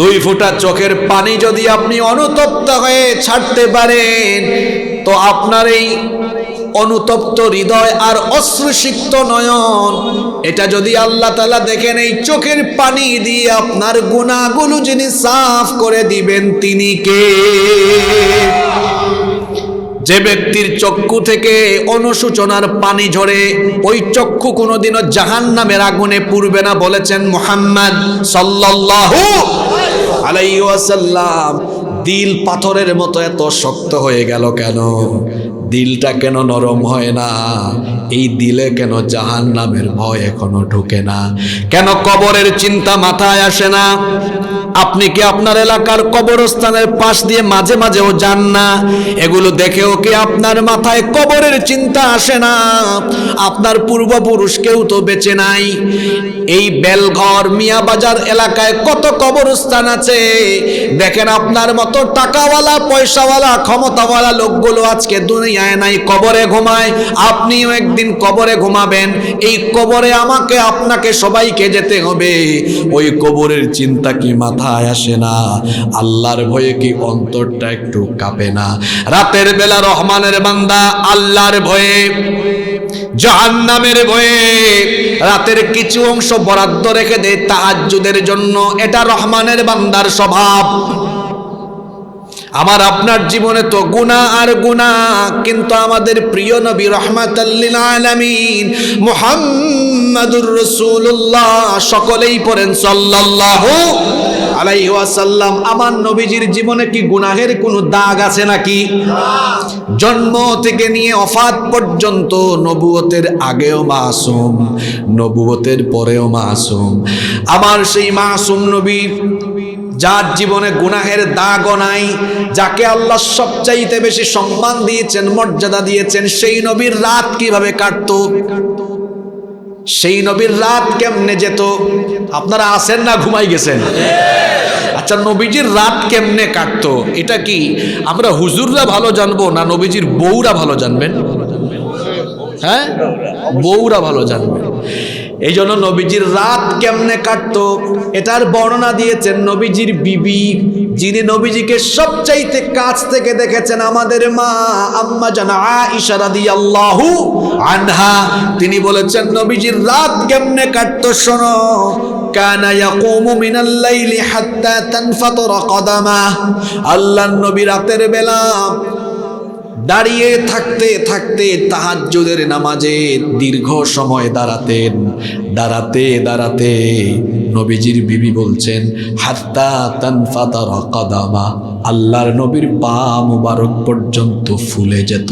2 ফোঁটা চোখের পানি যদি আপনি অনুতপ্ত হয়ে ছাড়তে পারেন, তো আপনার এই অনুতপ্ত হৃদয় আর অশ্রুসিক্ত নয়ন, এটা যদি আল্লাহ তাআলা দেখেন, এই চোখের পানি দিয়ে আপনার গুনাহগুলো যিনি সাফ করে দিবেন তিনি কে? যে ব্যক্তির চক্ষু থেকে অনুশোচনার পানি ঝরে, ওই চক্ষু কোনোদিনও জাহান্নামের আগুনে পুড়বে না, বলেছেন মুহাম্মদ সাল্লাল্লাহু আলাইহি ওয়াসাল্লাম। দিল পাথরের মতো এত শক্ত হয়ে গেল কেন? দিলটা কেন নরম হয় না? এই দিলে কেন জাহান্নামের ভয় এখনো ঢোকে না? কেন কবরের চিন্তা মাথায় আসে না? আপনি কি আপনার এলাকার কবরস্থানের পাশ দিয়ে মাঝে মাঝেও যান না? এগুলো দেখেও কি আপনার মাথায় কবরের চিন্তা আসে না? আপনার পূর্বপুরুষ কেউ তো বেঁচে নাই। এই বেলঘর মিয়াবাজার এলাকায় কত কবরস্থান আছে। দেখেন আপনার মতো টাকাওয়ালা, পয়সাওয়ালা, ক্ষমতাওয়ালা লোকগুলো আজকে দুনিয়ায় নাই, কবরে ঘুমায়। আপনিও একদিন কবরে ঘুমাবেন। এই কবরে আমাকে আপনাকে সবাইকে যেতে হবে। ওই কবরের চিন্তা কি মাথায় আসে না? আল্লাহর ভয়ে কি অন্তরটা একটু কাঁপে না? রাতের বেলা রহমানের বান্দা আল্লাহর ভয়ে, জাহান্নামের ভয়ে রাতের কিছু অংশ বরাদ্দ রেখে দেয় তাহাজ্জুদের জন্য। এটা রহমানের বান্দার স্বভাব। আমার আপনার জীবনে তো গুনাহ আর গুনাহ, কিন্তু আমাদের প্রিয় নবী রাহমাতাল লিল আলামিন মুহাম্মাদুর রাসূলুল্লাহ, সকলেই পড়েন সাল্লাল্লাহু আলাইহি ওয়াসাল্লাম। আমার নবীজির জীবনে কি গুনাহের কোনো দাগ আছে নাকি? জন্ম থেকে নিয়ে ওফাত পর্যন্ত, নবুয়তের আগেও মাসুম, নবুয়তের পরেও মাসুম। আমার সেই মাসুম নবী, যার জীবনে গুনাহের দাগও নাই, যাকে আল্লাহ সবচাইতে বেশি সম্মান দিয়েছেন, মর্যাদা দিয়েছেন, সেই নবীর রাত কিভাবে কাটতো? সেই নবীর রাত কেমনে যেত? আপনারা আছেন না ঘুমাই গেছেন? আচ্ছা, নবীজির রাত কেমনে কাটতো এটা কি আমরা হুজুররা ভালো জানবো না নবীজির বউরা ভালো জানবেন? হ্যাঁ, বউরা ভালো জানবেন। এই জন্য নবীজির রাত কেমনে কাটতো এটার বর্ণনা দিয়েছেন নবীজির বিবি, যিনি নবীজিকে সবচাইতে কাছ থেকে দেখেছেন, আমাদের মা আম্মা জানা আয়েশা রাদিয়াল্লাহু আনহা। তিনি বলেছেন নবীজির রাত কেমনে কাটতো শোনো। কানা ইয়াকুমু মিনাল লাইলি হাত্তা তানফাতরা কাদামাহ। আল্লাহর নবী রাতের বেলা দাঁড়িয়ে থাকতে থাকতে তাহাজ্জুদের নামাজে দীর্ঘ সময় দাঁড়াতেন। দাঁড়াতে দাঁড়াতে নবীজির বিবি বলছেন হাত্তা তানফাতারা কাদামা, আল্লাহর নবীর পা মুবারক পর্যন্ত ফুলে যেত।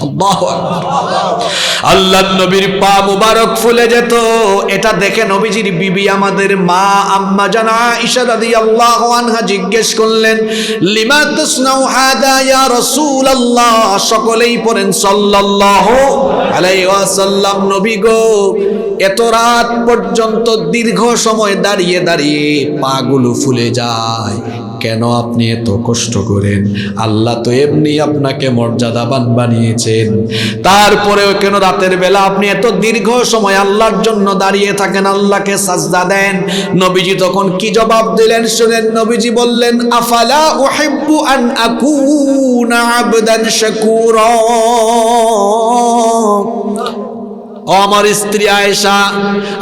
আল্লাহু আকবার। আল্লাহর নবীর পা মুবারক ফুলে যেত। এটা দেখে নবীজির বিবি আমাদের মা আম্মা জানা আয়েশা রাদিয়াল্লাহু আনহা জিজ্ঞেস করলেন, লিমা তাসনাউ হাদা ইয়া রাসূলুল্লাহ। সকলেই পড়েন সাল্লাল্লাহু আলাইহি ওয়াসাল্লাম। নবী গো, এত রাত পর্যন্ত দীর্ঘ সময় দাঁড়িয়ে দাঁড়িয়ে পাগুলো ফুলে যায়, কেন আপনি এত কষ্ট করেন? আল্লাহ তো এমনি আপনাকে মর্যাদাবান বানিয়েছেন, তারপরেও কেন রাতের বেলা আপনি এত দীর্ঘ সময় আল্লাহর জন্য দাঁড়িয়ে থাকেন, আল্লাহকে সাজদা দেন? নবীজি তখন কি জবাব দিলেন শুনেন। নবীজি বললেন, আফালা উহিব্বু আন আকুনা আবদান শাকুরা। ও আমার স্ত্রী আয়েশা,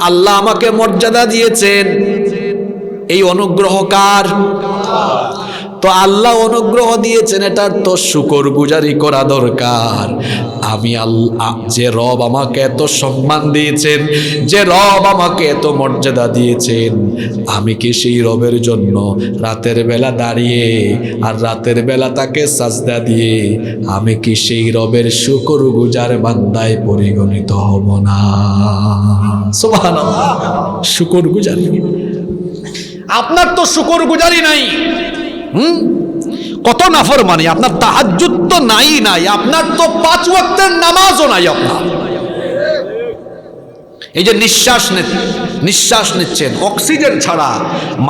আল্লাহ আমাকে মর্যাদা দিয়েছেন, এই অনুগ্রহ কার? তো আল্লাহ অনুগ্রহ দিয়েছেন, এটার তো শুকরগুজারি করা দরকার। আমি আল্লাহ, যে রব আমাকে এত সম্মান দিয়েছেন, যে রব আমাকে এত মর্যাদা দিয়েছেন, আমি কি সেই রবের জন্য রাতের বেলা দাঁড়িয়ে আর রাতের বেলা তাকে সাজদা দিয়ে আমি কি সেই রবের শুকরগুজার বান্দায় পরিগণিত হব না? সুবহানাল্লাহ। শুকরগুজারি, আপনার তো শুকরগুজারি নাই। কত নাফরমানি, আপনার তাহাজ্জুদ তো নাই, আপনার তো 5 ওয়াক্তের নামাজও নাই আপনার। এই যে নিঃশ্বাস নিচ্ছেন, অক্সিজেন ছাড়া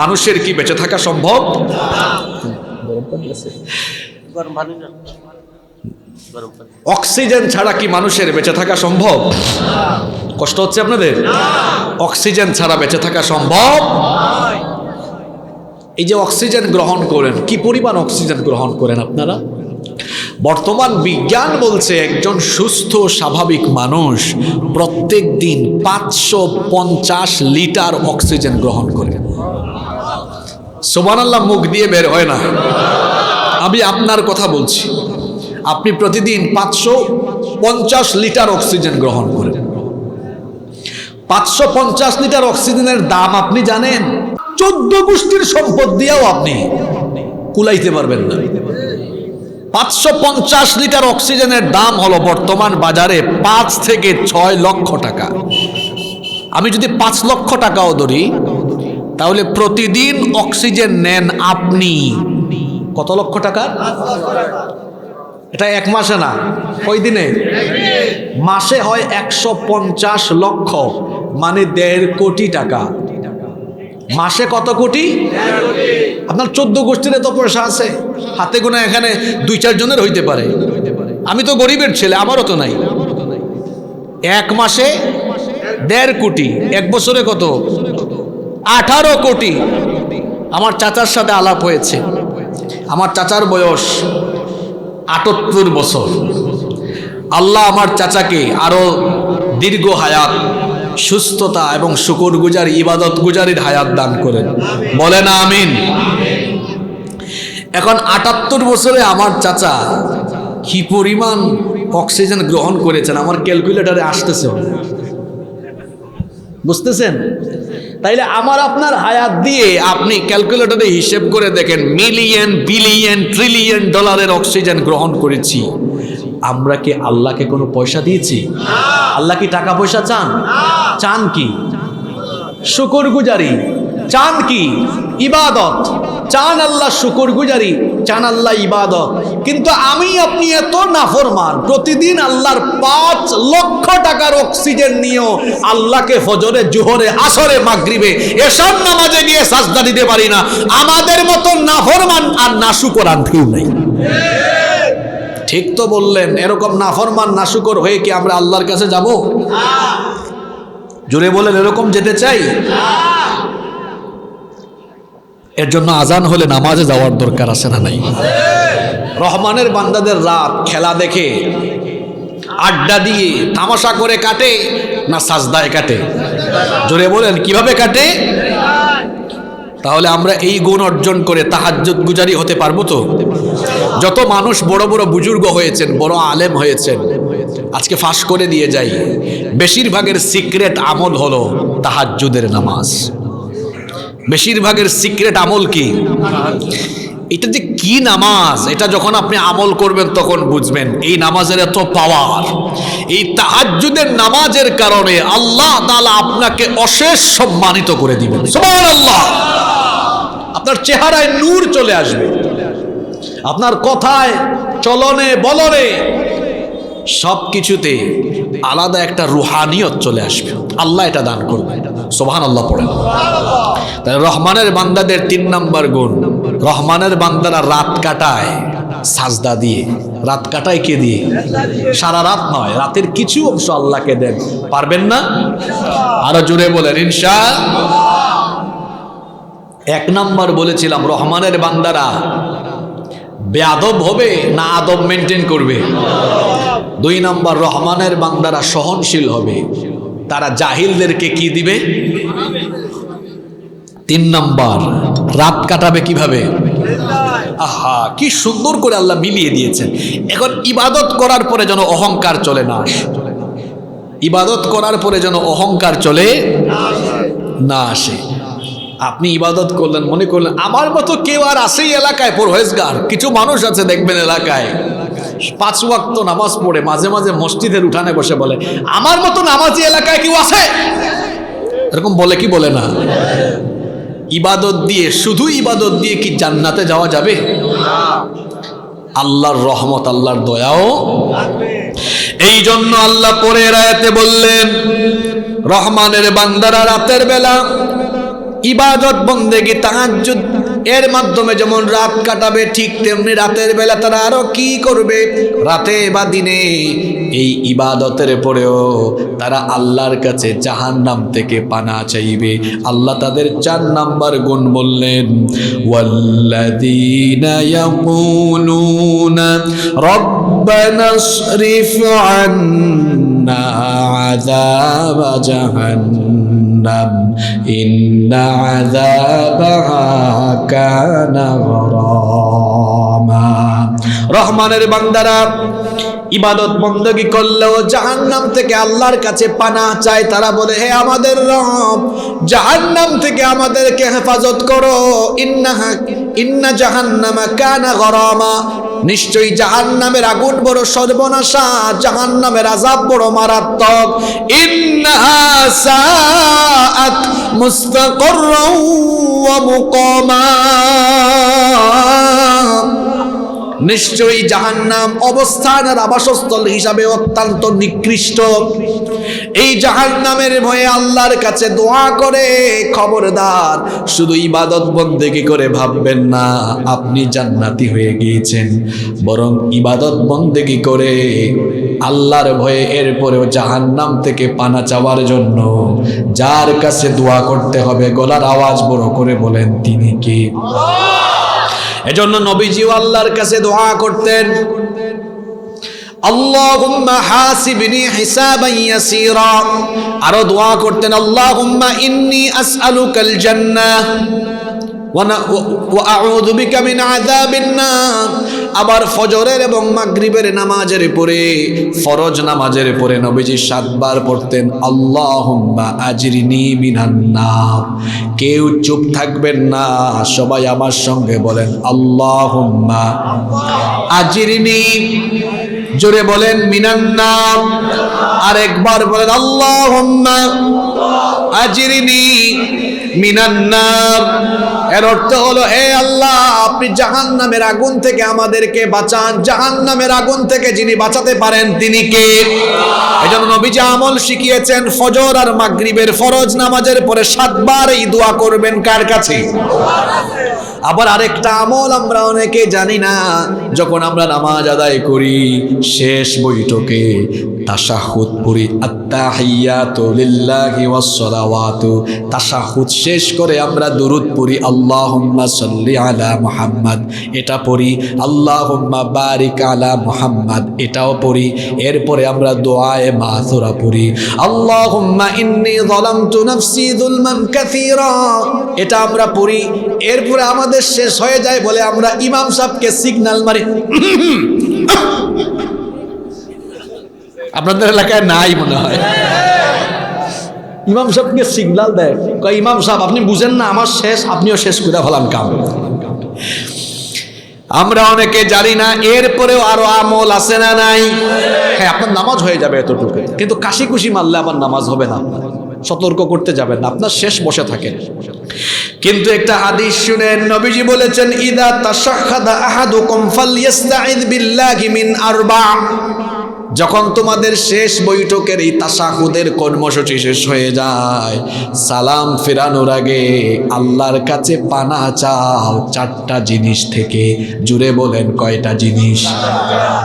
মানুষের কি বেঁচে থাকা সম্ভব? অক্সিজেন ছাড়া কি মানুষের বেঁচে থাকা সম্ভব? কষ্ট হচ্ছে আপনাদের? অক্সিজেন ছাড়া বেঁচে থাকা সম্ভব? এই যে অক্সিজেন গ্রহণ করেন, কি পরিমাণ অক্সিজেন গ্রহণ করেন আপনারা? বর্তমান বিজ্ঞান বলছে একজন সুস্থ স্বাভাবিক মানুষ প্রত্যেক দিন 550 লিটার অক্সিজেন গ্রহণ করে। সুবহানাল্লাহ, মুখ দিয়ে বের হয় না। আমি আপনার কথা বলছি, আপনি প্রতিদিন 550 লিটার অক্সিজেন গ্রহণ করেন। 550 লিটার অক্সিজেনের দাম আপনি জানেন? 14 গোষ্ঠীর সম্পদ দিয়েও আপনি কুলাইতে পারবেন না। 550 লিটার অক্সিজেনের দাম হলো বর্তমান বাজারে 5 থেকে 6 লক্ষ টাকা। আমি যদি 5 লক্ষ টাকাও ধরি, তাহলে প্রতিদিন অক্সিজেন নেন আপনি কত লক্ষ টাকা? এটা এক মাসে না, কয় দিনে? মাসে হয় 150 লক্ষ, মানে 1.5 কোটি টাকা। মাসে কত কোটি? আপনার 14 গোষ্ঠীর এত পয়সা আছে, হাতে গোনা এখানে 2-4 জনের হইতে পারে। আমি তো গরিবের ছেলে, আমারও তো নাই। এক মাসে 1.5 কোটি, এক বছরে কত? 18 কোটি। আমার চাচার সাথে আলাপ হয়েছে। আমার চাচার বয়স 78 বছর। আল্লাহ আমার চাচাকে আরো দীর্ঘ হায়াত, সুস্থতা এবং শুকরগুজার ইবাদত গুজারির হায়াত দান করেন, বলেন আমিন। এখন 78 বছরে আমার চাচা কি পরিমাণ অক্সিজেন গ্রহণ করেছেন আমার ক্যালকুলেটরে আসতেছে, বুঝতেছেন? তাইলে আমার আপনার হায়াত দিয়ে আপনি ক্যালকুলেটরে হিসেব করে দেখেন, মিলিয়ন বিলিয়ন ট্রিলিয়ন ডলারের অক্সিজেন গ্রহণ করেছি। আমরা কি আল্লাহকে কোনো পয়সা দিয়েছি? আল্লাহ কি টাকা পয়সা চান? চান কি? শুকরগুজারি। চান কি? ইবাদত। চান আল্লাহ শুকরগুজারি, চান আল্লাহ ইবাদত। কিন্তু আমি আপনি এত নাফরমান, প্রতিদিন আল্লাহর 5 লক্ষ টাকার অক্সিজেন নিয়েও আল্লাহকে ফজরে, জোহরে, আসরে, মাগরিবে, এশার নামাজে গিয়ে সাজদা দিতে পারি না। আমাদের মতো নাফরমান আর নাশুকর আর কেউ নেই। ঠিক তো বললেন। এরকম নাফরমান নাশুকর হয়ে কি আমরা আল্লাহর কাছে যাব? জোরে বলেন, এরকম যেতে চাই? এর জন্য আজান হলে নামাজে যাওয়ার দরকার আছে না নাই? রহমানের বান্দাদের রাত খেলা দেখে, আড্ডা দিয়ে, তামাশা করে কাটে না সাজদায় কাটে? জোরে বলেন, কিভাবে কাটে? তাহলে আমরা এই গুণ অর্জন করে তাহাজ্জুদ গুজারি হতে পারবো তো? যত মানুষ বড় বড় বুজুর্গ হয়েছেন, বড় আলেম হয়েছেন, আজকে ফাঁস করে দিয়ে যাই, বেশিরভাগের সিক্রেট আমল হলো তাহাজ্জুদের নামাজ। বেশিরভাগের সিক্রেট আমল কি? এটা যে কি নামাজ, এটা যখন আপনি আমল করবেন তখন বুঝবেন এই নামাজের এত পাওয়ার। এই তাহাজ্জুদের নামাজের কারণে আল্লাহ তাআলা আপনাকে অশেষ সম্মানিত করে দিবেন। সুবহানাল্লাহ। আপনার চেহারায় নূর চলে আসবে, আপনার কথায়, চলনে, বলনে, সব কিছুতে আলাদা একটা রুহানিয়ত চলে আসবে। আল্লাহ এটা দান করবে। সুবহানাল্লাহ পড়েন। তাহলে রহমানের বান্দাদের 3 নাম্বার গুণ, রহমানের বান্দারা রাত কাটায় সাজদা দিয়ে। রাত কাটায় কে দিয়ে? সারা রাত নয়, রাতের কিছু অংশ আল্লাহকে দেন। পারবেন না? আরো জোরে বলেন ইনশাআল্লাহ। 1 নাম্বার বলেছিলাম, রহমানের বান্দারা বেয়াদব হবে না আদব মেনটেন করবে? 2 নাম্বার, রহমানের বান্দারা সহনশীল হবে, তারা জাহিলদেরকে কি দিবে? 3 নাম্বার, রাত কাটাবে কিভাবে? আহা, কি সুন্দর করে আল্লাহ মিলিয়ে দিয়েছেন। এখন ইবাদত করার পরে যেন অহংকার চলে না আসে। ইবাদত করার পরে যেন অহংকার চলে না আসে। আপনি ইবাদত করলেন, মনে করলেন আমার মতো কেউ আর আসেই এলাকায় পরহেজগার। কিছু মানুষ আছে দেখবেন এলাকায় 5 ওয়াক্ত নামাজ পড়ে মাঝে মাঝে মসজিদের উঠানে বসে বলে আমার মতো নামাজি এলাকায় কেউ আছে? এরকম বলে কি বলে না? ইবাদত দিয়ে, শুধু ইবাদত দিয়ে কি জান্নাতে যাওয়া যাবে? আল্লাহর রহমত, আল্লাহর দয়াও। এই জন্য আল্লাহ পরের আয়াতে বললেন, রহমানের বান্দারা রাতের বেলা ইবাদত বন্দেগী তাহাজ্জুদ এর মাধ্যমে যেমন রাত কাটাবে, ঠিক তেমনি রাতের বেলা তারা আরো কি করবে? রাতে বা দিনে এই ইবাদতের পরেও তারা আল্লাহর কাছে জাহান্নাম থেকে পানা চাইবে। আল্লাহ তাদের 4 নাম্বার গুণ বললেন, ওয়াল্লাযীনা ইয়াকুলুনা রব্বানা ইসরিফ আন্না আযাবা জাহান্নাম ইন্না আযাবাহা কানা গরামা। রহমানের বান্দারা ইবাদত বندگی করলেও জাহান্নাম থেকে আল্লাহর কাছে পানাহ চায়। তারা বলে, হে আমাদের রব, জাহান্নাম থেকে আমাদেরকে হেফাজত করো। ইন্না জাহান্নামা কানা গরামা, নিশ্চয়ই জাহান্নামের আগুন বড় সর্বনাশা, জাহান্নামের আযাব বড় মারাত্মক। ইন্নাহা সাআত মুস্তাকাররাও ওয়া মুকামা। নিশ্চয়ই জাহান্নাম অবস্থান আর আবাসস্থল হিসাবে অত্যন্ত নিকৃষ্ট। এই জাহান্নামের ভয়ে আল্লাহর কাছে দোয়া করে, খবরদার শুধু ইবাদত বন্দেগি করে ভাববেন না আপনি জান্নাতি হয়ে গিয়েছেন, বরং ইবাদত বন্দেগি করে আল্লাহর ভয়ে এরপরেও জাহান্নাম থেকে পানা চাওয়ার জন্য যার কাছে দোয়া করতে হবে গলার আওয়াজ বড় করে বলেন তিনি কে? এজন্য নবীজিও আল্লাহর কাছে দোয়া করতেন, আল্লাহুম্মা হাসিবনি হিসাবান ইয়াসীরা। আরো দোয়া করতেন, আল্লাহুম্মা ইন্নী আসআলুকাল জান্নাহ ওয়া আউযু বিকা মিন আযাবিন নার। আবার ফজরের এবং মাগরিবের নামাজের পরে, ফরজ নামাজের পরে নবীজি 7 বার পড়তেন, আল্লাহুম্মা আজরিনি মিনান নার। কেউ চুপ থাকবেন না, সবাই আমার সঙ্গে বলেন, আল্লাহুম্মা আজরিনি, জোরে বলেন, মিনান নার। আরেকবার বলেন, আল্লাহুম্মা আজরিনি মিনান নার। এর অর্থ হলো, হে আল্লাহ আপনি জাহান্নামের আগুন থেকে আমাদেরকে বাঁচান। জাহান্নামের আগুন থেকে যিনি বাঁচাতে পারেন তিনি কে? এজন্য নবীজি আমল শিখিয়েছেন, ফজর আর মাগরিবের ফরজ নামাজের পরে 7 বার এই দোয়া করবেন। কার কাছে? আবার আরেকটা আমল আমরা অনেকে জানি না, যখন আমরা নামাজ আদায় করি শেষ বৈঠকে তাশাহুদ পড়ি, আত্তাহিয়াতু লিল্লাহি ওয়াস সালাওয়াতু। তাশাহুদ শেষ করে আমরা দুরূদ পড়ি, আল্লাহুম্মা সাল্লি আলা মুহাম্মাদ, এটা পড়ি, আল্লাহুম্মা বারিক আলা মুহাম্মাদ, এটাও পড়ি। এরপরে আমরা দোয়ায়ে মাসুরা পড়ি, আল্লাহুম্মা ইন্নী যালামতু নাফসি যুলমান কাসীরা, এটা আমরা পড়ি। এরপরে আমাদের শেষ হয়ে যায় বলে আমরা ইমাম সাহেবকে সিগন্যাল মারি। আপনাদের এলাকায় নাই মনে হয়, ইমাম সাহেবকে সিগন্যাল দেয়, কয় ইমাম সাহেব আপনি বুঝেন না আমার শেষ, আপনিও শেষ করে ফেলান কাম। আমরা অনেকে জানি না। এরপরেও আরো আমল আছে না নাই? হ্যাঁ, আপনার নামাজ হয়ে যাবে এতটুকু, কিন্তু কাশি কুশি মারলে আবার নামাজ হবে না। সতর্ক করতে যাবেন না, আপনার শেষ বসে থাকেন। কিন্তু একটা হাদিস শুনেন, নবীজি বলেছেন, ইদা তাশাহাদা আহাদুকুম ফালইস্তাইয বিল্লাহি মিন আরবা। যখন তোমাদের শেষ বৈঠকের এই তাশাহুদের কর্মসূচি শেষ হয়ে যায়, সালাম ফেরানোর আগে আল্লাহর কাছে পানাহ চাও 4টা জিনিস থেকে। জুড়ে বলেন, কয়টা জিনিস?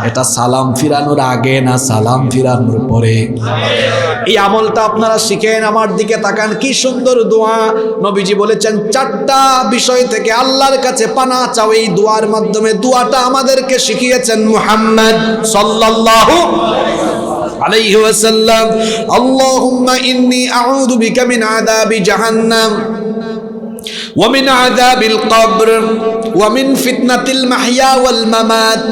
এটা সালাম ফিরানোর আগে না সালাম ফিরানোর পরে? এই আমলটা আপনারা শিখেন। আমার দিকে তাকান, কি সুন্দর দোয়া। নবীজি বলেছেন 4টা বিষয় থেকে আল্লাহর কাছে পানাহ চাও। এই দোয়ার মাধ্যমে দোয়াটা আমাদেরকে শিখিয়েছেন মুহাম্মদ সাল্লাল্লাহু আলাইহি ওয়াসাল্লাম। আল্লাহুম্মা ইন্নী আউযু বিকা মিন আযাবি জাহান্নাম ওয়া মিন আযাবিল কবর ওয়া মিন ফিতনাতিল মাহইয়া ওয়াল মামাত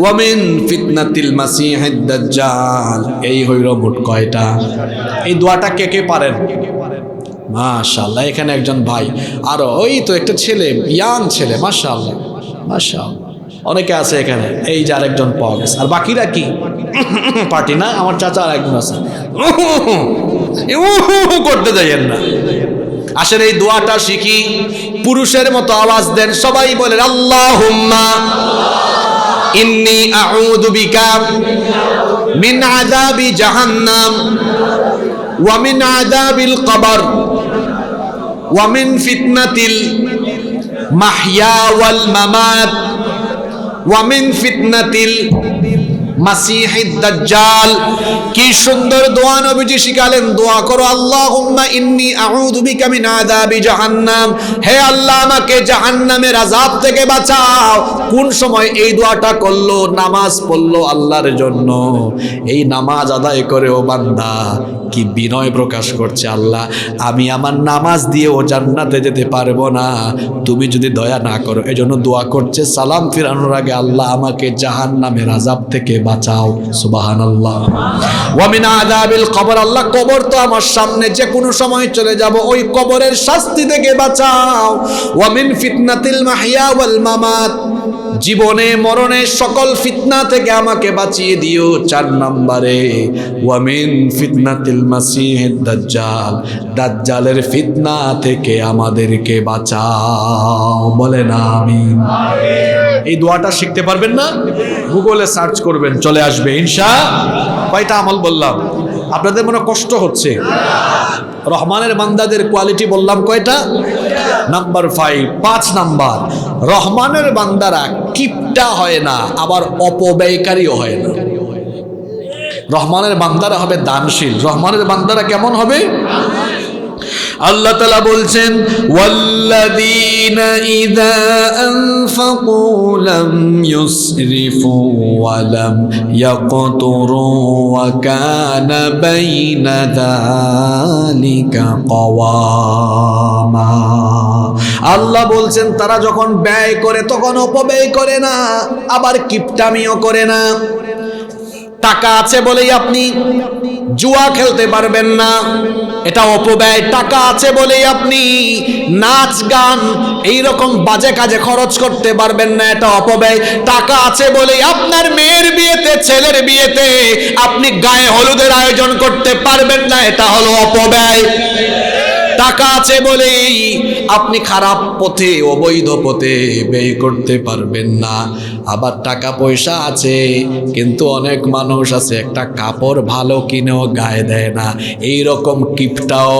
ওয়া মিন ফিতনাতিল মাসিহিদ দাজ্জাল। এই হইল মোট কয়টা? এই দোয়াটা কে কে পারেন? মাশাআল্লাহ, এখানে একজন ভাই, আর ওই তো একটা ছেলে, ইয়াং ছেলে, মাশাআল্লাহ মাশাআল্লাহ। অনেকে আছে এখানে, এই যে আরেকজন পাওয়া গেছে। আর বাকিরা কি পার্টি না? আমার চাচা আর একজন আছে, করতে যাইয়েন না। আসলে এই দোয়াটা শিখি, পুরুষের মতো আওয়াজ দেন, সবাই বলেন, আল্লাহুম্মা ইন্নী আউযু বিকা মিন আযাবি জাহান্নাম ওয়া মিন আযাবিল কবর ওয়া মিন ফিতনাতিল মাহইয়া ওয়াল মামাত ওয়া মিন ফিতনাতিল মাসিহিদ দাজ্জাল। কি সুন্দর দোয়া নবীজি শিখালেন। দোয়া করো, আল্লাহুম্মা ইন্নী আউযু বিকা মিন আযাবি জাহান্নাম, হে আল্লাহ আমাকে জাহান্নামের আযাব থেকে বাঁচাও। কোন সময় এই দোয়াটা করলো? নামাজ পড়লো আল্লাহর জন্য। এই নামাজ আদায় করে ও বান্দা কি বিনয় প্রকাশ করছে, আল্লাহ আমি আমার নামাজ দিয়ে ও জান্নাতে যেতে পারবো না, তুমি যদি দয়া না করো। এজন্য দোয়া করছে সালাম ফিরানোর আগে, আল্লাহ আমাকে জাহান্নামের আযাব থেকে বাঁচাও। সুবহানাল্লাহ। ওয়া মিন আযাবিল কবর, আল্লাহ কবর তো আমার সামনে, যে কোনো সময় চলে যাব, ওই কবরের শাস্তি থেকে বাঁচাও। ওয়া মিন ফিতনাতিল মাহইয়া ওয়াল মামাত, জীবনে মরণে সকল ফিতনা থেকে আমাকে বাঁচিয়ে দিও। 4 নম্বরে ওয়া মিন ফিতনাতিল মাসিহিদ দাজ্জাল, দাজ্জালের ফিতনা থেকে আমাদেরকে বাঁচাও। বলেন আমিন। এই দোয়াটা শিখতে পারবেন না? গুগলে সার্চ করবেন, চলে আসবে ইনশাআল্লাহ। কয়টা আমল বললাম? আপনাদের মনে কষ্ট হচ্ছে? রহমানের বান্দাদের কোয়ালিটি বললাম কয়টা? নাম্বার 5 নাম্বার, রহমানের বান্দারা কিপটা হয় না, আবার অপব্যয়কারীও হয় না। রহমানের বান্দারা হবে দানশীল। রহমানের বান্দারা কেমন হবে? আল্লাহ তাআলা বলছেন ওয়াল্লাযীনা ইযা আনফাকু লাম ইউসরিফু ওয়া লাম ইয়াকতুরু ওয়া কানা বাইনা যালিকা কওয়ামা। আল্লাহ বলছেন তারা যখন ব্যয় করে তখন অপব্যয় করে না, আবার কিপটামিও করে না। টাকা আছে বলেই আপনি জুয়া খেলতে পারবেন না, এটা অপব্যয়। টাকা আছে বলেই আপনি নাচ গান এইরকম বাজে কাজে খরচ করতে পারবেন না, এটা অপব্যয়। টাকা আছে বলেই আপনার মেয়ের বিয়েতে, ছেলের বিয়েতে আপনি গায়ে হলুদের আয়োজন করতে পারবেন না, এটা হলো অপব্যয়। টাকা আছে বলেই আপনি খারাপ পথে, অবৈধ পথে ব্যয় করতে পারবেন না। আবার টাকা পয়সা আছে কিন্তু অনেক মানুষ আছে একটা কাপড় ভালো কিনেও গায়ে দেয় না, এইরকম কিপটাও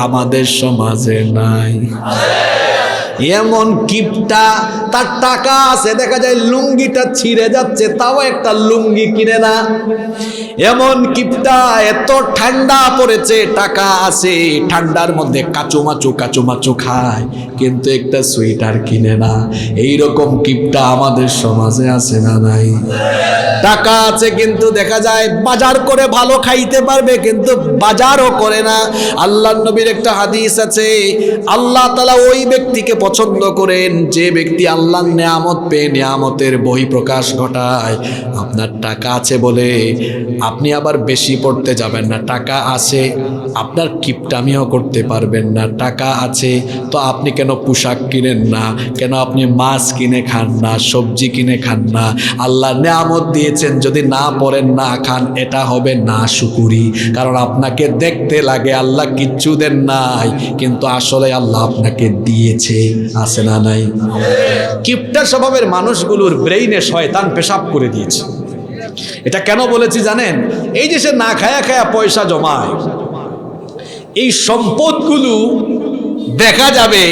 আমাদের সমাজে নাই। এমন কিপটা, তার টাকা আছে, দেখা যায় লুঙ্গিটা ছিঁড়ে যাচ্ছে তাও একটা লুঙ্গি কিনে না। এমন কিপটা, এত ঠান্ডা পড়েছে, টাকা আছে, ঠান্ডার মধ্যে কাচুমাচু খায় কিন্তু একটা সোয়েটার কিনে না। এইরকম কিপটা আমাদের সমাজে আছে না নাই? টাকা আছে কিন্তু দেখা যায় বাজার করে ভালো খাইতে পারবে কিন্তু বাজারও করে না। আল্লাহর নবীর একটা হাদিস আছে, আল্লাহ তাআলা ওই ব্যক্তিকে পছন্দ করেন যে ব্যক্তি আল্লাহর নিয়ামত পেয়ে নিয়ামতের বহিঃপ্রকাশ ঘটায়। আপনার টাকা আছে বলে আপনি আবার বেশি পড়তে যাবেন না। টাকা আছে, আপনার কিপটামিও করতে পারবেন না। টাকা আছে তো আপনি কেন পোশাক কিনেন না, কেন আপনি মাছ কিনে খান না, সবজি কিনে খান না? আল্লাহ নিয়ামত দিয়েছেন, যদি না পড়েন না খান, এটা হবে না শুকরি। কারণ আপনাকে দেখতে লাগে আল্লাহ কিচ্ছু দেন নাই, কিন্তু আসলে আল্লাহ আপনাকে দিয়েছে। আছে না নাই? কিপটা স্বভাবের মানুষগুলোর ব্রেইনে শয়তান পেশাব করে দিয়েছে। এটা কেন বলেছি জানেন? এই যে সে না খায়া পয়সা জমায়, এই সম্পদগুলো দেখা যাবে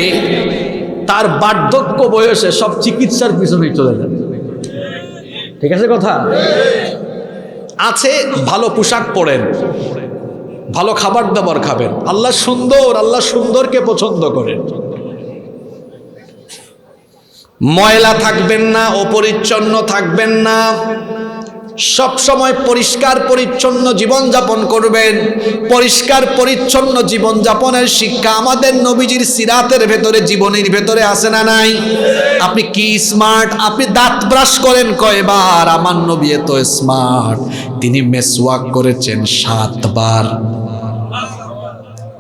তার বার্ধক্য বয়সে সব চিকিৎসার পিছনে চলে যাবে। ঠিক আছে কথা? আছে, ভালো পোশাক পরেন, ভালো খাবার দাবার খাবেন, আল্লাহ সুন্দর, আল্লাহ সুন্দরকে পছন্দ করেন। ময়লা থাকবেন না, অপরিচ্ছন্ন থাকবেন না, সব সময় পরিষ্কার পরিচ্ছন্ন জীবন যাপন করবেন। পরিষ্কার পরিচ্ছন্ন জীবন যাপনের শিক্ষা আমাদের নবীজির সিরাতের ভেতরে, জীবনের ভেতরে আছে না নাই? আপনি কি স্মার্ট? আপনি দাঁত ব্রাশ করেন কয়বার? আমার নবী এত স্মার্ট, তিনি মেসওয়াক করেছেন 7 বার।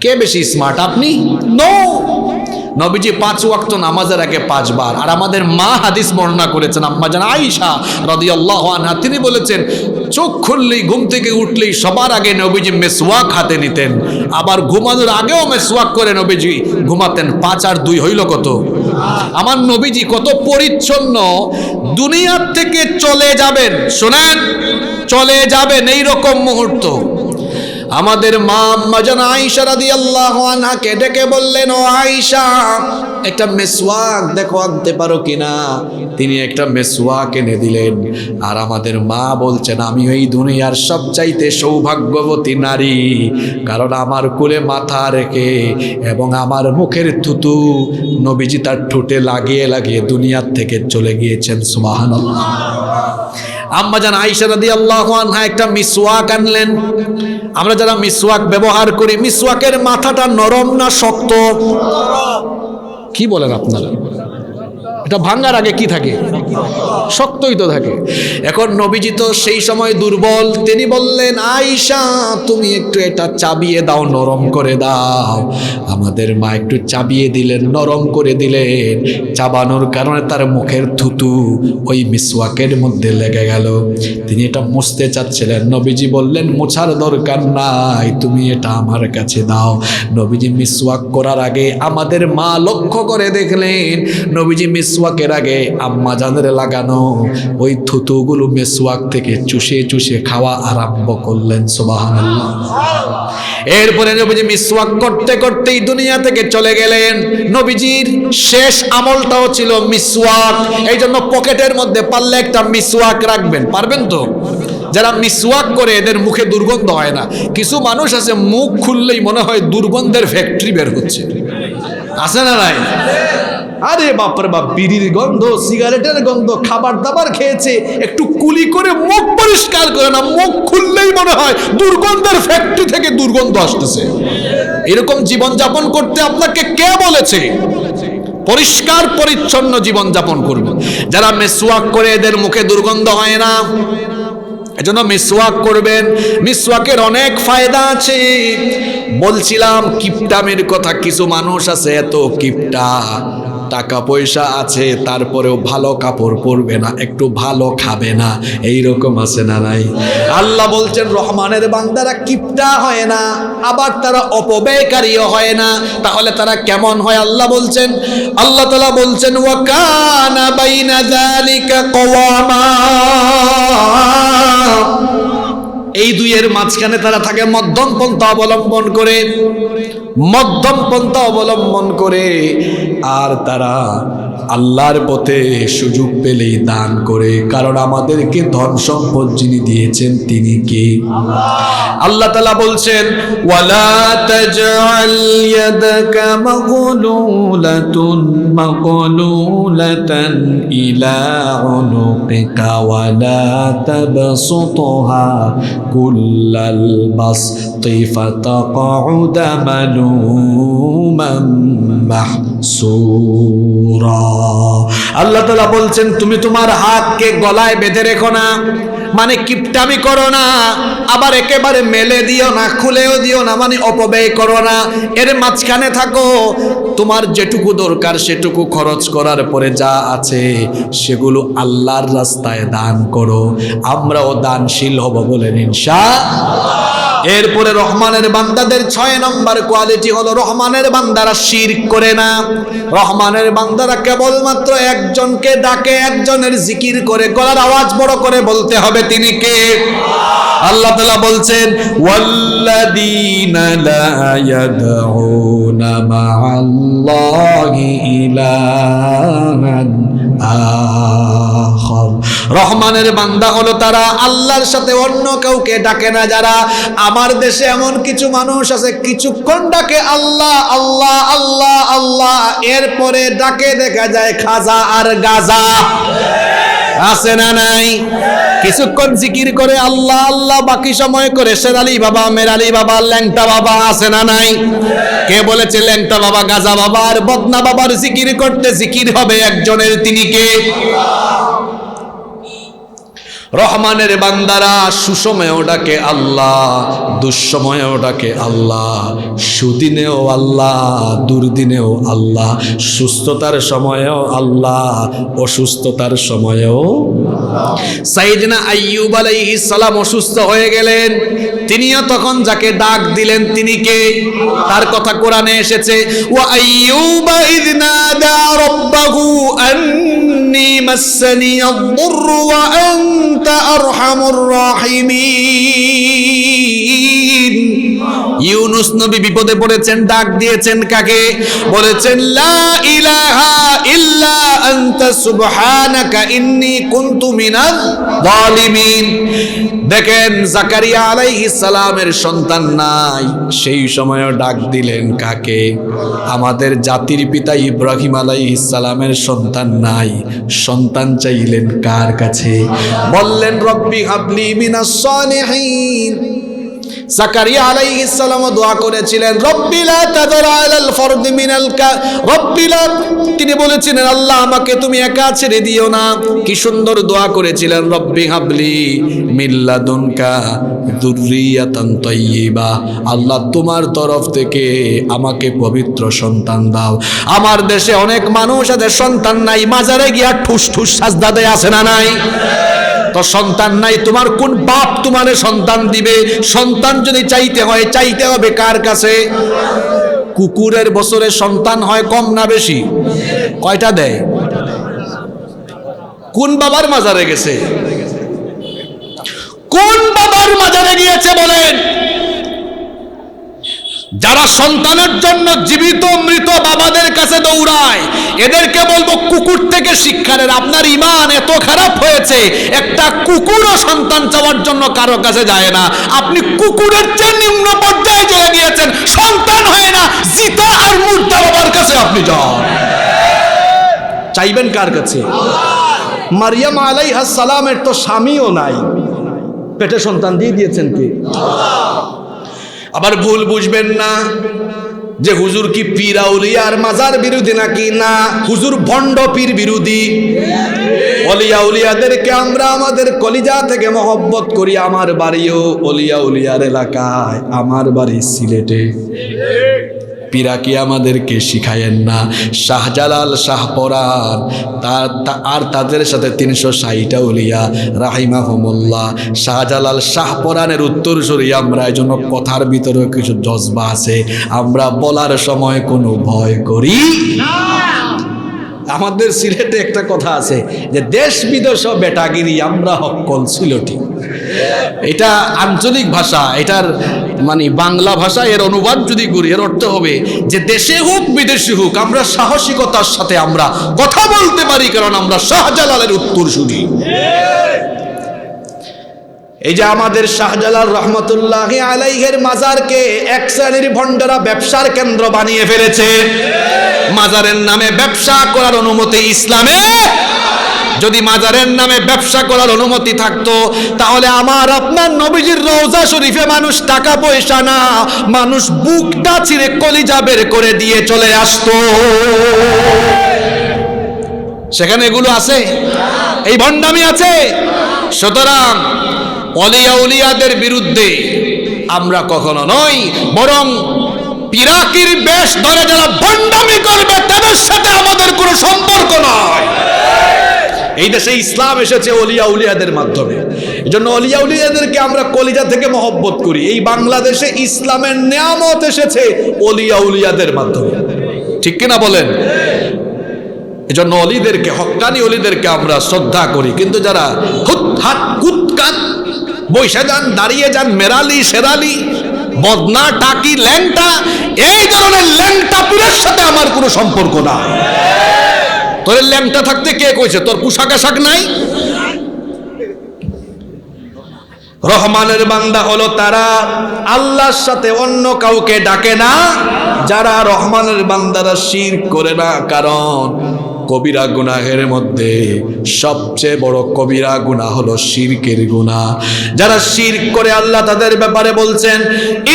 কে বেশি স্মার্ট, আপনি? নো, নবীজি 5 ওয়াক্ত নামাজের আগে 5 বার। আর আমাদের মা হাদিস বর্ণনা করেছেন, আম্মা জান আয়েশা রাদিয়াল্লাহু আনহা, তিনি বলেছেন চোখ খুললেই, ঘুম থেকে উঠলেই সবার আগে নবীজি মেসওয়াক হাতে নিতেন, আবার ঘুমানোর আগেও মেসওয়াক করে নবীজি ঘুমাতেন। 5 আর 2 হইল কত? আমার নবীজি কত পরিচ্ছন্ন। দুনিয়ার থেকে চলে যাবেন, শোনেন, চলে যাবেন এইরকম মুহূর্ত। আমাদের মা আম্মা জান আয়েশা রাদিয়াল্লাহু আনহাকে ডেকে বললেন, ও আয়েশা, একটা মেসওয়াক দেখো আনতে পারো কিনা। তিনি একটা মেসওয়াক এনে দিলেন। আর আমাদের মা বলছেন, আমি এই দুনিয়ার সবচাইতে সৌভাগ্যবতী নারী, কারণ আমার কোলে মাথা রেখে এবং আমার মুখের থুতু নবীজি তার ঠোঁটে লাগিয়ে লাগিয়ে দুনিয়ার থেকে চলে গিয়েছেন। সুবহানাল্লাহ। আম্মা জান আয়েশা রাদিয়াল্লাহু আনহা একটা মিসওয়াক আনলেন। আমরা যারা মিসওয়াক ব্যবহার করি, মিসওয়াকের মাথাটা নরম না শক্ত? কি বলেন আপনারা? এটা ভাঙার আগে কি থাকে? শক্তই তো থাকে। এখন নবীজি তো সেই সময় দুর্বল, তিনি বললেন আয়েশা তুমি একটু এটা চাবিয়ে দাও, নরম করে দাও। আমাদের মা একটু চাবিয়ে দিলেন, নরম করে দিলেন। চাবানোর কারণে তার মুখের থুতু ওই মিসওয়াকের মধ্যে লেগে গেল। তিনি এটা মুছতে চাচ্ছিলেন, নবীজি বললেন মোছার দরকার নাই, তুমি এটা আমার কাছে দাও। নবীজি মিসওয়াক করার আগে আমাদের মা লক্ষ্য করে দেখলেন নবীজি মিসওয়াকের আগে আম্মা জানের লাগানো ওই থুতুগুলো মিসওয়াক থেকে চুষে চুষে খাওয়া আরম্ভ করলেন। সুবহানাল্লাহ। এরপরে নবীজি মিসওয়াক করতে করতেই দুনিয়া থেকে চলে গেলেন। নবীজির শেষ আমলটাও ছিল মিসওয়াক। এই জন্য পকেটের মধ্যে পারলে একটা মিসওয়াক রাখবেন। পারবেন তো? যারা মিসওয়াক করে এদের মুখে দুর্গন্ধ হয় না। কিছু মানুষ আছে মুখ খুললেই মনে হয় দুর্গন্ধের ফ্যাক্টরি বের হচ্ছে, আছে না নাই? আরে বাপরে বাপ, বিড়ির গন্ধ, সিগারেটের গন্ধ, খাবার দাবার খেয়েছে, একটু কুলি করে মুখ পরিষ্কার করে না, মুখ খুললেই মনে হয় দুর্গন্ধের ফ্যাক্টরি থেকে দুর্গন্ধ আসতেছে। এরকম জীবন যাপন করতে আপনাকে কে বলেছে? পরিষ্কার পরিচ্ছন্ন জীবন যাপন করবেন। যারা মিসওয়াক করে এদের মুখে দুর্গন্ধ হয় না, এজন্য মিসওয়াক করবেন। মিসওয়াকের অনেক ফায়দা আছে। বলছিলাম কিপটামের কথা। কিছু মানুষ আছে এত কিপটা, টাকা পয়সা আছে তারপরেও ভালো কাপড় পরবে না, একটু ভালো খাবে না, এইরকম আছে না নাই? আল্লাহ বলছেন রহমানের বান্দারা কিপটা হয় না, আবার তারা অপব্যয়কারীও হয় না। তাহলে তারা কেমন হয়? আল্লাহ বলছেন, আল্লাহ তাআলা বলছেন ওয়া কানা বাইনা যালিকা কওয়ামা। এই দুইয়ের মাঝখানে তারা থাকে মধ্যম পন্থা অবলম্বন করে, মধ্যম পন্থা অবলম্বন করে। আর তারা আল্লাহর পথে সুযোগ পেলেই দান করে। কারণ আমাদেরকে ধন সম্পদ যিনি দিয়েছেন তিনি কে? আল্লাহ তাআলা বলছেন ওয়ালা তাজআল ইয়াদাকা মাগলুলাতান ইলা উনুকিকা ওয়ালা তাবসুতহা কুল্লাল বাসতি ফাতাকউদা মালুমান মাহসুরা। আল্লাহ তাআলা বলছেন তুমি তোমার হাতকে গলায় বেঁধে রেখো না, মানে কিপটামি করো না, আবার একেবারে মেলে দিও না, খুলেও দিও না, মানে অপব্যয় করো না। এর মাঝখানে থাকো। তোমার যেটুকু দরকার সেটুকু খরচ করার পরে যা আছে সেগুলো আল্লাহর রাস্তায় দান করো। আমরাও দানশীল হব বলেন ইনশাআল্লাহ। এরপরে রহমানের বান্দাদের 6 নম্বর কোয়ালিটি হলো রহমানের বান্দারা শিরক করে না। রহমানের বান্দারা কেবলমাত্র একজনকে ডাকে, একজনের জিকির করে, গলার আওয়াজ বড় করে বলতে হবে তিনি কে? আল্লাহ তাআলা বলছেন ওয়াল্লাযীনা লা ইয়াদউনা মা'আল্লাহি ইলাহান আখার। রহমানের বান্দা হলো তারা আল্লাহর সাথে অন্য কাউকে ডাকে না। যারা আমার দেশে এমন কিছু মানুষ আছে কিছুক্ষণ ডাকে আল্লাহ আল্লাহ আল্লাহ আল্লাহ, এরপরে ডাকে দেখা যায় খাজা আর গাজা, আছে না নাই? কিছুক্ষণ জিকির করে আল্লাহ আল্লাহ, বাকি সময় করে শের আলী বাবা, মের আলী বাবা, ল্যাংটা বাবা, আছে না নাই? কে বলেছে ল্যাংটা বাবা, গাজা বাবা আর বদনা বাবার জিকির করতে? জিকির হবে একজনের, তিনি কে? রহমানের বান্দারা সুসময়েও ডাকে আল্লাহ, দুঃসময়েও ডাকে আল্লাহ, সুদিনেও আল্লাহ, দুর্দিনেও আল্লাহ, সুস্থতার সময়েও আল্লাহ, অসুস্থতার সময়েও। সাইয়েদনা আইয়ুব আলাইহিস সালাম অসুস্থ হয়ে গেলেন, তিনিও তখন যাকে ডাক দিলেন তিনি কে? তার কথা কোরআনে এসেছে ওয়া আইয়ুবা ইয নাদা রাব্বাহু আন্নী মাসসানি আদ-দুররু ওয়া আনতা আরহামুর রাহিমিন। ইউনুস নবী বিপদে পড়েছেন, ডাক দিয়েছেন কাকে? বলেছেন লা ইলাহা ইল্লা আনতা সুবহানাকা ইন্নী কুনতু মিনাল যালিমিন। দেখেন জাকারিয়া আলাইহিস সালামের সন্তান নাই, সেই সময়ও ডাক দিলেন কাকে? আমাদের জাতির পিতা ইব্রাহিম আলাইহিস সালামের সন্তান নাই, সন্তান চাইলেন কার কাছে? বললেন রব্বি হাবলি মিনাস সালিহিন। জাকারিয়া আলাইহিস সালাম দোয়া করেছিলেন রব্বি লা তাযর আলাল ফারদি মিনাল রব্বি লা, তিনি বলেছিলেন আল্লাহ আমাকে তুমি একা ছেড়ে দিও না। কি সুন্দর দোয়া করেছিলেন রব্বি হাবলি মিন লাদুনকা যুররিয়াতান তাইয়্যিবা, আল্লাহ তোমার তরফ থেকে আমাকে পবিত্র সন্তান দাও। আমার দেশে অনেক মানুষ আছে সন্তান নাই, মাজারে গিয়া ঠুস ঠুস সাজদা দেয়, আছে না নাই? তো সন্তান নাই, তোমার কোন বাপ তোমারে সন্তান দিবে? সন্তান যদি চাইতে হয়, চাইতে হবে কার কাছে? কুকুরের বছরে সন্তান হয় কম না বেশি? কয়টা দেয়? কোন বাবার মাজারে গেছে? কোন বাবার মাজারে গিয়েছে বলেন? যারা সন্তানের জন্য জীবিত মৃত বাবাদের কাছে দৌড়ায়, এদেরকে বলবো কুকুর থেকে শিক্ষা নেন। আপনার ঈমান এত খারাপ হয়েছে, একটা কুকুরও সন্তান চাওয়ার জন্য কারো কাছে যায় না। আপনি কুকুরের চেয়ে নিম্ন পর্যায়ে চলে গিয়েছেন, সন্তান হয় না, জিতা আর মুর্দা বাবার কাছে আপনি যান। চাইবেন কার কাছে? মারিয়াম আলাইহিস সালামের তো স্বামীও নাই, পেটে সন্তান দিয়ে দিয়েছেন কে? আবার ভুল বুঝবেন না যে হুজুর কি পীর আউলিয়ার মাজার বিরোধী নাকি? না, হুজুর ভণ্ড পীর বিরোধী। ওলিয়া উলিয়াদেরকে আমরা আমাদের কলিজা থেকে মহব্বত করি। আমার বাড়িও ওলিয়া উলিয়ার এলাকায়, আমার বাড়ি সিলেটে। পীরা কি আমাদেরকে শিখায়েন না? শাহজালাল শাহপরান আর তাদের সাথে 360টা উলিয়া রাহিমাহুমুল্লাহ। শাহজালাল শাহপরানের উত্তরসূরি আমরা, এই জন্য কথার ভিতরে কিছু জজবা আছে, আমরা বলার সময় কোনো ভয় করি না। আমাদের সিলেটে একটা কথা আছে যে দেশ বিদেশ বেটাগিরি, আমরা হক্কল সিলেটি। এটা আঞ্চলিক ভাষা, এটার মানে বাংলা ভাষা এর অনুবাদ যদি করি এর অর্থ হবে যে দেশে হোক বিদেশে হোক আমরা সাহসিকতার সাথে আমরা কথা বলতে পারি, কারণ আমরা শাহজালালের উত্তরসূরি। এই যে আমাদের শাহজালাল রহমতুল্লাহি আলাইহির মাজারকে এক শ্রেণীর ভণ্ডরা ব্যবসার কেন্দ্র বানিয়ে ফেলেছে। মাজারের নামে ব্যবসা করার অনুমতি ইসলামে? যদি মাজারের নামে ব্যবসা করার অনুমতি থাকতো তাহলে আমার আপনার নবীজির রওজা শরীফে মানুষ টাকা পয়সা না, মানুষ বুকটা ছিঁড়ে কলিজা বের করে দিয়ে চলে আসতো। সেখানে এগুলো আছে? এই ভণ্ডামি আছে? সুতরাং ওলিয়া উলিয়াদের বিরুদ্ধে আমরা কখনো নই, বরং পিরাকির বেশ ধরে যারা ভণ্ডামি করবে তাদের সাথে আমাদের কোনো সম্পর্ক নয়। এই দেশে ইসলাম এসেছে ওলিয়া উলিয়াদের মাধ্যমে, এজন্য ওলিয়া উলিয়াদেরকে আমরা কলিজা থেকে মহব্বত করি। এই বাংলাদেশে ইসলামের নিয়ামত এসেছে ওলিয়া উলিয়াদের মাধ্যমে, ঠিক কিনা বলেন? এজন্য অলিদেরকে, হক্কানি অলিদেরকে আমরা শ্রদ্ধা করি। কিন্তু যারা হুট হাট কুৎকাত বৈশা যান, দাঁড়িয়ে যান, মেরালি শেরালি বদনা টাকি ল্যাংটা, এই ধরনের ল্যাংটা পীরের সাথে আমার কোনো সম্পর্ক না। তোর ল্যাংটা থাকতে কে কইছে? তোর পোশাক আশাক নাই? রহমানের বান্দা হলো তারা আল্লাহর সাথে অন্য কাউকে ডাকে না, যারা রহমানের বান্দারা শিরক করে না। কারণ কবিরা গুনাহের মধ্যে সবচেয়ে বড় কবিরা গুনাহ হলো শিরকের গুনাহ। যারা শিরক করে আল্লাহ তাদের ব্যাপারে বলছেন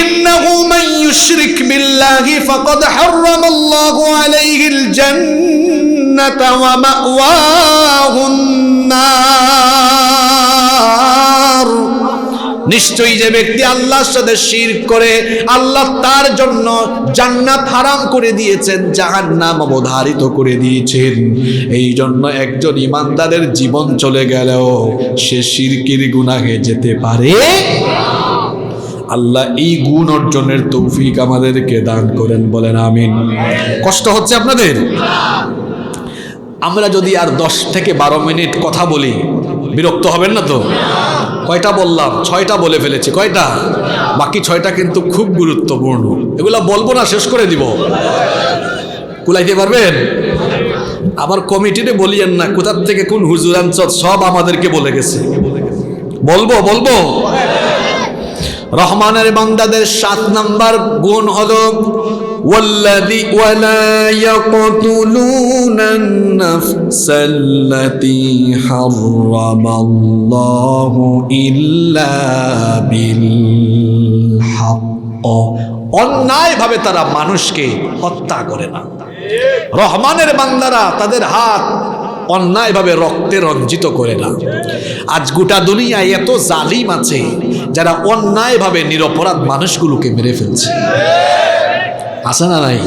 ইন্নাহু মান ইউশরিক বিল্লাহি ফাকাদ হারামাল্লাহু আলাইহিল জান্নাতা ওয়া মাওয়াহুন নার। নিশ্চয়ই যে ব্যক্তি আল্লাহর সাথে শিরক করে আল্লাহ তার জন্য জান্নাত হারাম করে দিয়েছেন, জাহান্নাম অবধারিত করে দিয়েছেন। এই জন্য একজন ইমানদারের জীবন চলে গেলেও সে শিরকের গুনাহে যেতে পারে। আল্লাহ এই গুণ অর্জনের তৌফিক আমাদেরকে দান করেন, বলেন আমিন। কষ্ট হচ্ছে আপনাদের? আমরা যদি আর 10 থেকে 12 মিনিট কথা বলি বিরক্ত হবেন না তো? কয়টা বললাম? 6টা বলে ফেলেছি। কয়টা? বাকি 6টা কিন্তু খুব গুরুত্বপূর্ণ। এগুলা বলবো না, শেষ করে দিব। কুলাইতে পারবেন? আবার কমিটিতে বলিয়েন না কোথার থেকে কোন হুজুর আনছ, সব আমাদেরকে বলে গেছে। বলবো বলবো রহমানের বান্দাদের 7 নাম্বার গুণ হলো ওয়াল্লাযী ওয়ালা ইয়াকতুলুনান নাফসাল্লাতী হারামাল্লাহু ইল্লা বিল অন্যায়ভাবে তারা মানুষকে হত্যা করে না। রহমানের বান্দারা তাদের হাত অন্যায়ভাবে রক্তে রঞ্জিত করে না। আজ গোটা দুনিয়ায় এত জালিম আছে যারা অন্যায়ভাবে নিরপরাধ মানুষগুলোকে মেরে ফেলছে, আছে না নাই?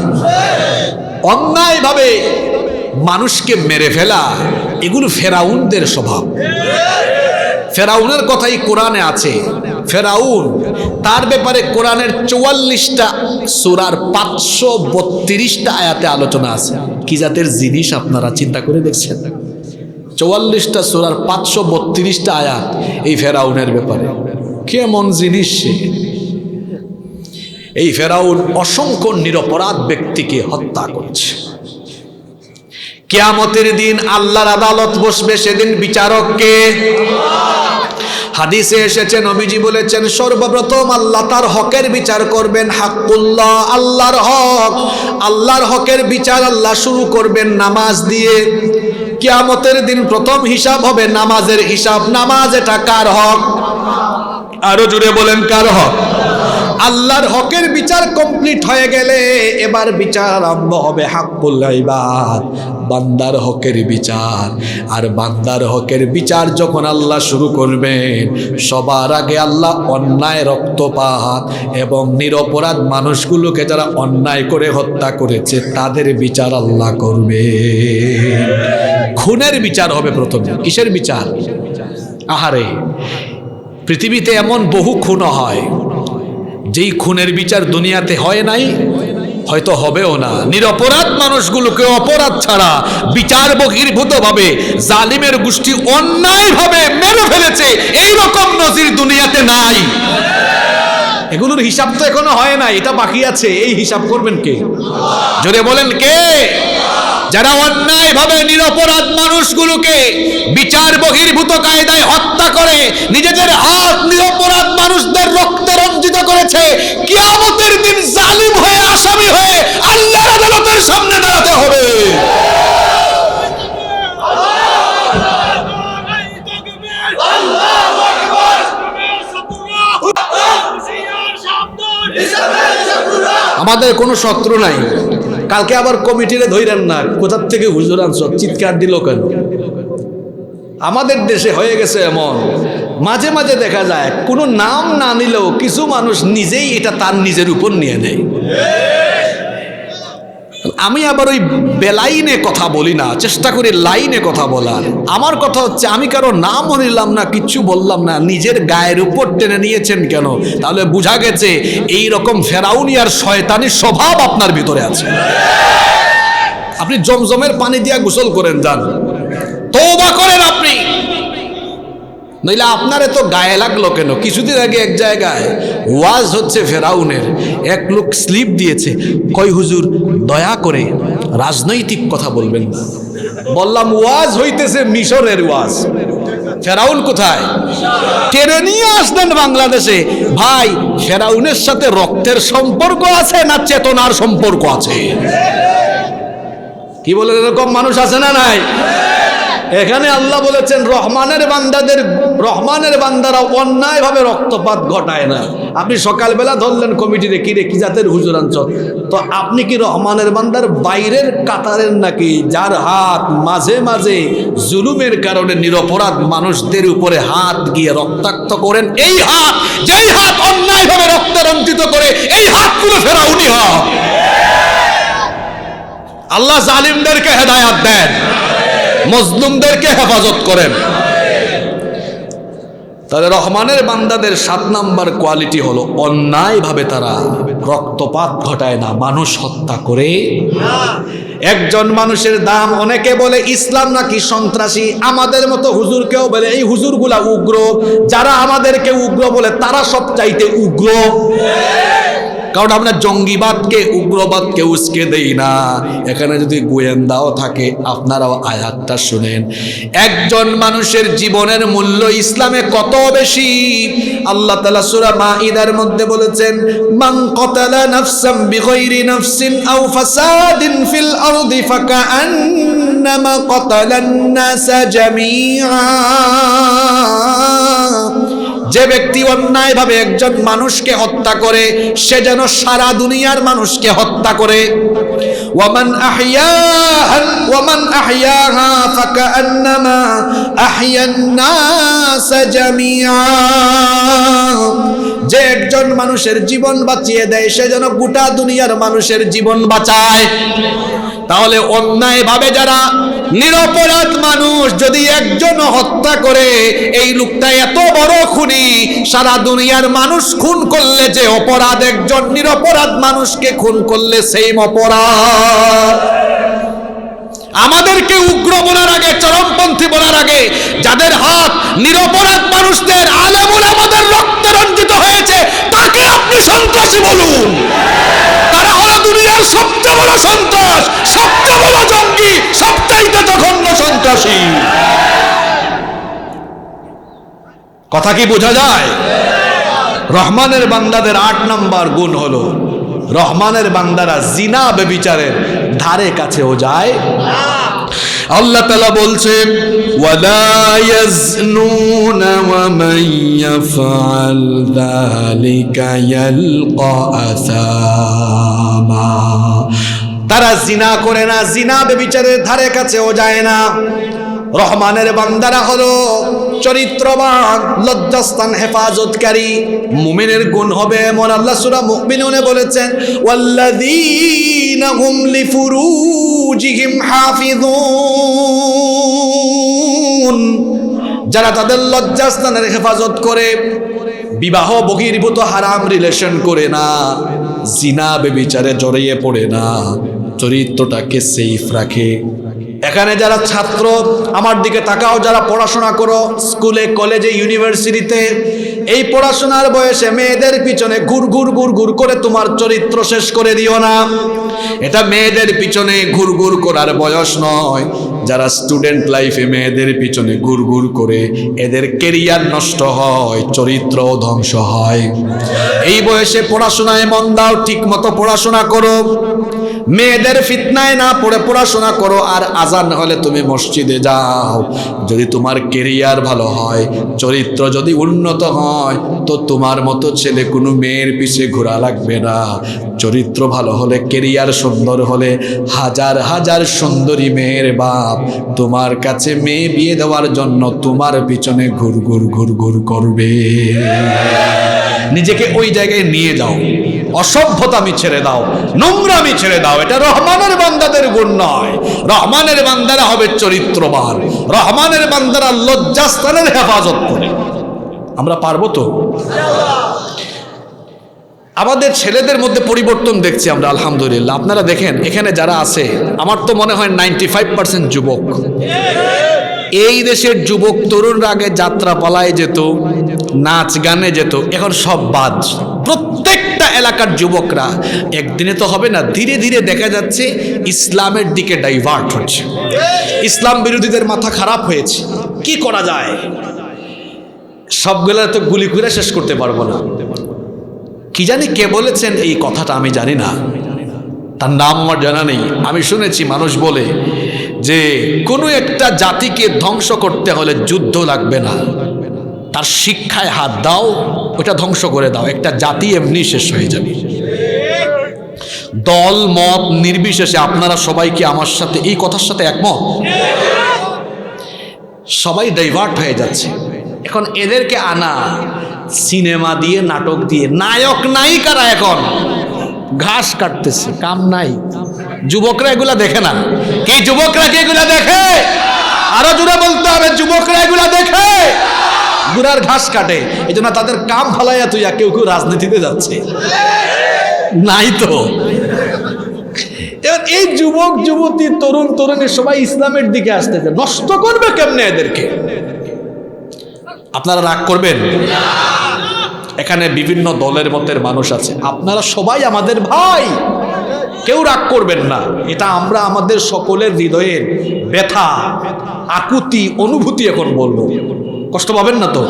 অন্যায়ভাবে মানুষকে মেরে ফেলা এগুলো ফেরাউনদের স্বভাব। ফেরাউনের কথাই কোরআনে আছে। ফেরাউন, তার ব্যাপারে কোরআনের 44টা সূরার 532টা আয়াতে আলোচনা আছে। কি জাতের জিনিস আপনারা চিন্তা করে দেখছেন? 44টা সূরার 532টা আয়াত এই ফেরাউনের ব্যাপারে। কেমন জিনিস সে! এই ফেরাউন অসংখ্য নিরপরাধ ব্যক্তিকে হত্যা করছে। কিয়ামতের দিন আল্লাহর আদালত বসবে, সেদিন বিচারক কে? হাদিসে এসেছে, নবীজি বলেছেন সর্বপ্রথম আল্লাহ তার হকের বিচার করবেন। হাক্কুল্লাহ, আল্লাহর হক, আল্লাহর হকের বিচার আল্লাহ শুরু করবেন নামাজ দিয়ে। কিয়ামতের দিন প্রথম হিসাব হবে নামাজের হিসাব। নামাজ এটা কার হক? আরো জোরে বলেন, কার হক? আল্লাহর হকের বিচার কমপ্লিট হয়ে গেলে এবার বিচার আরম্ভ হবে হাক্কুল ইবাদ, বান্দার হকের বিচার। আর বান্দার হকের বিচার যখন আল্লাহ শুরু করবেন, সবার আগে আল্লাহ অন্যায়, রক্তপাত এবং নিরপরাধ মানুষগুলোকে যারা অন্যায় করে হত্যা করেছে তাদের বিচার আল্লাহ করবে। খুনের বিচার হবে প্রথমে। কিসের বিচার? আহারে, পৃথিবীতে এমন বহু খুন হয় যেই খুনের বিচার দুনিয়াতে হয় নাই, হয়তো হবেও না। নিরপরাধ মানুষগুলোকে অপরাধ ছাড়া বিচার বহির্ভূতভাবে জালিমের গোষ্ঠী অন্যায়ভাবে মেরে ফেলেছে, এই রকম নজির দুনিয়াতে নাই। এগুলোর হিসাব তো এখনো হয় না, এটা বাকি আছে। এই হিসাব করবেন কে? জোরে বলেন, কে? যারা অন্যায়ভাবে নিরপরাধ মানুষগুলোকে বিচার বহির্ভূত কায়দায় হত্যা করে নিজেদের হাত নিরপরাধ মানুষদের রক্তে রঞ্জিত করেছে, কিয়ামতের দিন জালিম হয়ে, আসামি হয়ে আল্লাহর আদালতের সামনে দাঁড়াতে হবে। আমাদের কোনো শত্রু নাই। কালকে আবার কমিটিরে ধইরেন না, কোথার থেকে হুজুর আনছ, চিৎকার দিল কেন? আমাদের দেশে হয়ে গেছে এমন, মাঝে মাঝে দেখা যায় কোনো নাম না নিলেও কিছু মানুষ নিজেই এটা তার নিজের উপর নিয়ে নেয়। আমি আবার ওই বেলাইনে কথা বলি না, চেষ্টা করি লাইনে কথা বলার। আমার কথা হচ্ছে, আমি কারো নামও নিলাম না, কিচ্ছু বললাম না, নিজের গায়ের উপর টেনে নিয়েছেন কেন? তাহলে বোঝা গেছে এই রকম ফেরাউনি আর শয়তানি স্বভাব আপনার ভিতরে আছে। আপনি জমজমের পানি দিয়া গোসল করেন, যান তওবা করেন আপনি, নইলে আপনার এত গায়ে লাগলো কেন? কিছুদিন আগে এক জায়গায় ওয়াজ হচ্ছে ফেরাউনের, এক লোক স্লিপ দিয়েছে, কই হুজুর দয়া করে রাজনৈতিক কথা বলবেন না। বললাম ওয়াজ হইতেছে মিশরের ওয়াজ, ফেরাউন কোথায়? টেনে নিয়ে আসলেন বাংলাদেশে। ভাই, ফেরাউনের সাথে রক্তের সম্পর্ক আছে না চেতনার সম্পর্ক আছে? কি বলেন, এরকম মানুষ আছে না নাই? এখানে আল্লাহ বলেছেন রহমানের বান্দারা অন্যায়ভাবে রক্তপাত ঘটায় না। আপনি সকালবেলা ধরলেন কমিটিরে, কিরে কি জাতের হুজুর আনছ? তো আপনি কি রহমানের বান্দার বাইরের কাতারের নাকি, যার হাত মাঝে মাঝে জুলুমের কারণে নিরপরাধ মানুষদের উপরে হাত গিয়ে রক্তাক্ত করেন? এই হাত, যেই হাত অন্যায়ভাবে রক্তে রঞ্জিত করে, এই হাতগুলো ফেরাউনি হাত। আল্লাহ জালিমদেরকে হেদায়াত দেন, মজলুমদেরকে হেফাজত করেন। তাহলে রহমানের বান্দাদের 7 নাম্বার কোয়ালিটি হলো অন্যায়ভাবে তারা রক্তপাত ঘটায় না, মানুষ হত্যা করে। একজন মানুষের দাম, অনেকে বলে ইসলাম নাকি সন্ত্রাসী, আমাদের মতো হুজুরকেও বলে এই হুজুরগুলা উগ্র। যারা আমাদেরকে উগ্র বলে তারা সবচাইতে উগ্র, কারণ আমরা জঙ্গিবাদকে, উগ্রবাদকে উস্কে দেই না। এখানে যদি গোয়েন্দাও থাকে, আপনারাও আয়াতটা শুনেন। একজন মানুষের জীবনের মূল্য ইসলামে কত বেশি। আল্লাহ তাআলা সূরা মাঈদার মধ্যে বলেছেন, মান কাতালা নাফসান বিগাইরি নাফসিন আও ফাসাদিন ফিল আরদি ফাকাআন্নামা কাতালান নাসা জামিআ। যে ব্যক্তি অন্যায়ভাবে একজন মানুষকে হত্যা করে সে যেন সারা দুনিয়ার মানুষকে হত্যা করে। ওয়ামান আহইয়াহা ফাকান্নামা আহইয়ান নাস জামিআ, যে একজন মানুষের জীবন বাঁচিয়ে দেয় সে যেন গোটা দুনিয়ার মানুষের জীবন বাঁচায়। তাহলে অন্যায়ভাবে যারা নিরপরাধ মানুষ যদি একজন হত্যা করে, এই লোকটা এত বড় খুনি, সারা দুনিয়ার মানুষ খুন করলে যে অপরাধ, একজন নিরপরাধ মানুষকে খুন করলে সেই অপরাধ। আমাদেরকে উগ্র বলার আগে, চরমপন্থী বলার আগে, যাদের হাত নিরপরাধ মানুষদের, আলেমুল আমাদের রক্তে রঞ্জিত হয়েছে, তাকে আপনি সন্ত্রাসী বলুন। তারা হলো দুনিয়ার সবচেয়ে বড় সন্ত্রাস, সবচেয়ে বড় জঙ্গি, সবচাইতে জঘন্য সন্ত্রাসী। কথা কি বোঝা যায়? রহমানের বান্দাদের 8 নম্বর গুণ হলো রহমানের বান্দারা জিনা ব্যভিচারের ধারে কাছেও যায়। আল্লাহ তাআলা বলছেন ওয়ালা ইয়াজনুনা ওয়া মান ইয়াফআল যালিকা ইয়ালকা আসামা। তারা জিনা করে না, জিনা ব্যভিচারের ধারে কাছেও যায় না। রহমানের বান্দারা হলো চরিত্রবান, লজ্জাস্থান হেফাজতকারী। মুমিনের গুণ হবে এমন, আল্লাহ সূরা মুমিনুনে বলেছেন ওয়াল্লাযীনা হুম লিফুরুজিহিম হাফিযুন, যারা তাদের লজ্জাস্থানের হেফাজত করে, বিবাহ বহির্ভূত হারাম রিলেশন করে না, জিনা ব্যভিচারে জড়িয়ে পড়ে না, চরিত্রটাকে সেফ রাখে। এখানে যারা ছাত্র, আমার দিকে তাকাও, যারা পড়াশোনা করো স্কুলে, কলেজে, ইউনিভার্সিটিতে, এই পড়াশোনার বয়সে মেয়েদের পিছনে ঘুর ঘুর ঘুর ঘুর করে তোমার চরিত্র শেষ করে দিও না। এটা মেয়েদের পিছনে ঘুর ঘুর করার বয়স নয়। যারা স্টুডেন্ট লাইফে মেয়েদের পিছনে ঘুর ঘুর করে, এদের কেরিয়ার নষ্ট হয়, চরিত্র ধ্বংস হয়। এই বয়সে পড়াশোনায় মন দাও, ঠিক মতো পড়াশোনা করো, মেয়েদের ফিতনায় না পড়ে পড়াশোনা করো। আর আজান হলে তুমি মসজিদে যাও। যদি তোমার কেরিয়ার ভালো হয়, চরিত্র যদি উন্নত হয়, তো তোমার মতো ছেলে কোনো মেয়ের পিছে ঘোরা লাগবে না। চরিত্র ভালো হলে, কেরিয়ার সুন্দর হলে, হাজার হাজার সুন্দরী মেয়ের বাপ তোমার কাছে মেয়ে বিয়ে দেওয়ার জন্য তোমার পিছনে ঘুর ঘুর ঘুর ঘুর করবে। নিজেকে ওই জায়গায় নিয়ে যাও, অসভ্যতামি ছেড়ে দাও, নোংরামি ছেড়ে দাও। এটা রহমানের বান্দাদের গুণ নয়। রহমানের বান্দারা হবে চরিত্রবান, রহমানের বান্দারা লজ্জাস্থানের হেফাজত করে। আমরা পারবো তো? আমাদের ছেলেদের মধ্যে পরিবর্তন দেখছি আমরা, আলহামদুলিল্লাহ। আপনারা দেখেন এখানে যারা আছে, আমার তো মনে হয় 95% যুবক। এই দেশের যুবক তরুণরা আগে যাত্রা পালায় যেত, নাচ গানে যেত, এখন সব বাদ। প্রত্যেকটা এলাকার যুবকরা একদিনে তো হবে না, ধীরে ধীরে দেখা যাচ্ছে ইসলামের দিকে ডাইভার্ট হচ্ছে। ইসলাম বিরোধীদের মাথা খারাপ হয়েছে। কি করা যায়? সবগুলা তো গুলি করে শেষ করতে পারবো না। কি জানি কে বলেছেন এই কথাটা, আমি জানি না, তার নাম আমার জানা নেই। আমি শুনেছি মানুষ বলে যে কোনো একটা জাতিকে ধ্বংস করতে হলে যুদ্ধ লাগবে না, তার শিক্ষায় হাত দাও, ওটা ধ্বংস করে দাও, একটা জাতি এমনি শেষ হয়ে যাবে। দল মত নির্বিশেষে আপনারা সবাই কি আমার সাথে এই কথার সাথে একমত? সবাই ডাইভার্ট হয়ে যাচ্ছে। এখন এদেরকে আনা সিনেমা দিয়ে, নাটক দিয়ে, নায়ক নায়িকারা এখন ঘাস কাটতেছে, কাম নাই। যুবকরা এগুলা দেখে না। কি যুবকরা কি এগুলা দেখে? আরো জোরে বলতে হবে, যুবকরা এগুলা দেখে, গুড়ার ঘাস কাটে। এই জন্য তাদের কাম ফালাইয়া তুইয়া কেউ কেউ রাজনীতিতে যাচ্ছে, নাই তো। এই যুবক যুবতী, তরুণ তরুণী সবাই ইসলামের দিকে আসতেছে, নষ্ট করবে কেমনে এদেরকে? আপনারা রাগ করবেন? এখানে বিভিন্ন দলের মতের মানুষ আছে, আপনারা সবাই আমাদের ভাই, কেউ রাগ করবেন না। এটা আমরা আমাদের সকলের হৃদয়ের ব্যথা, আকুতি, অনুভূতি এখন বলবো, কষ্ট পাবেন না তো?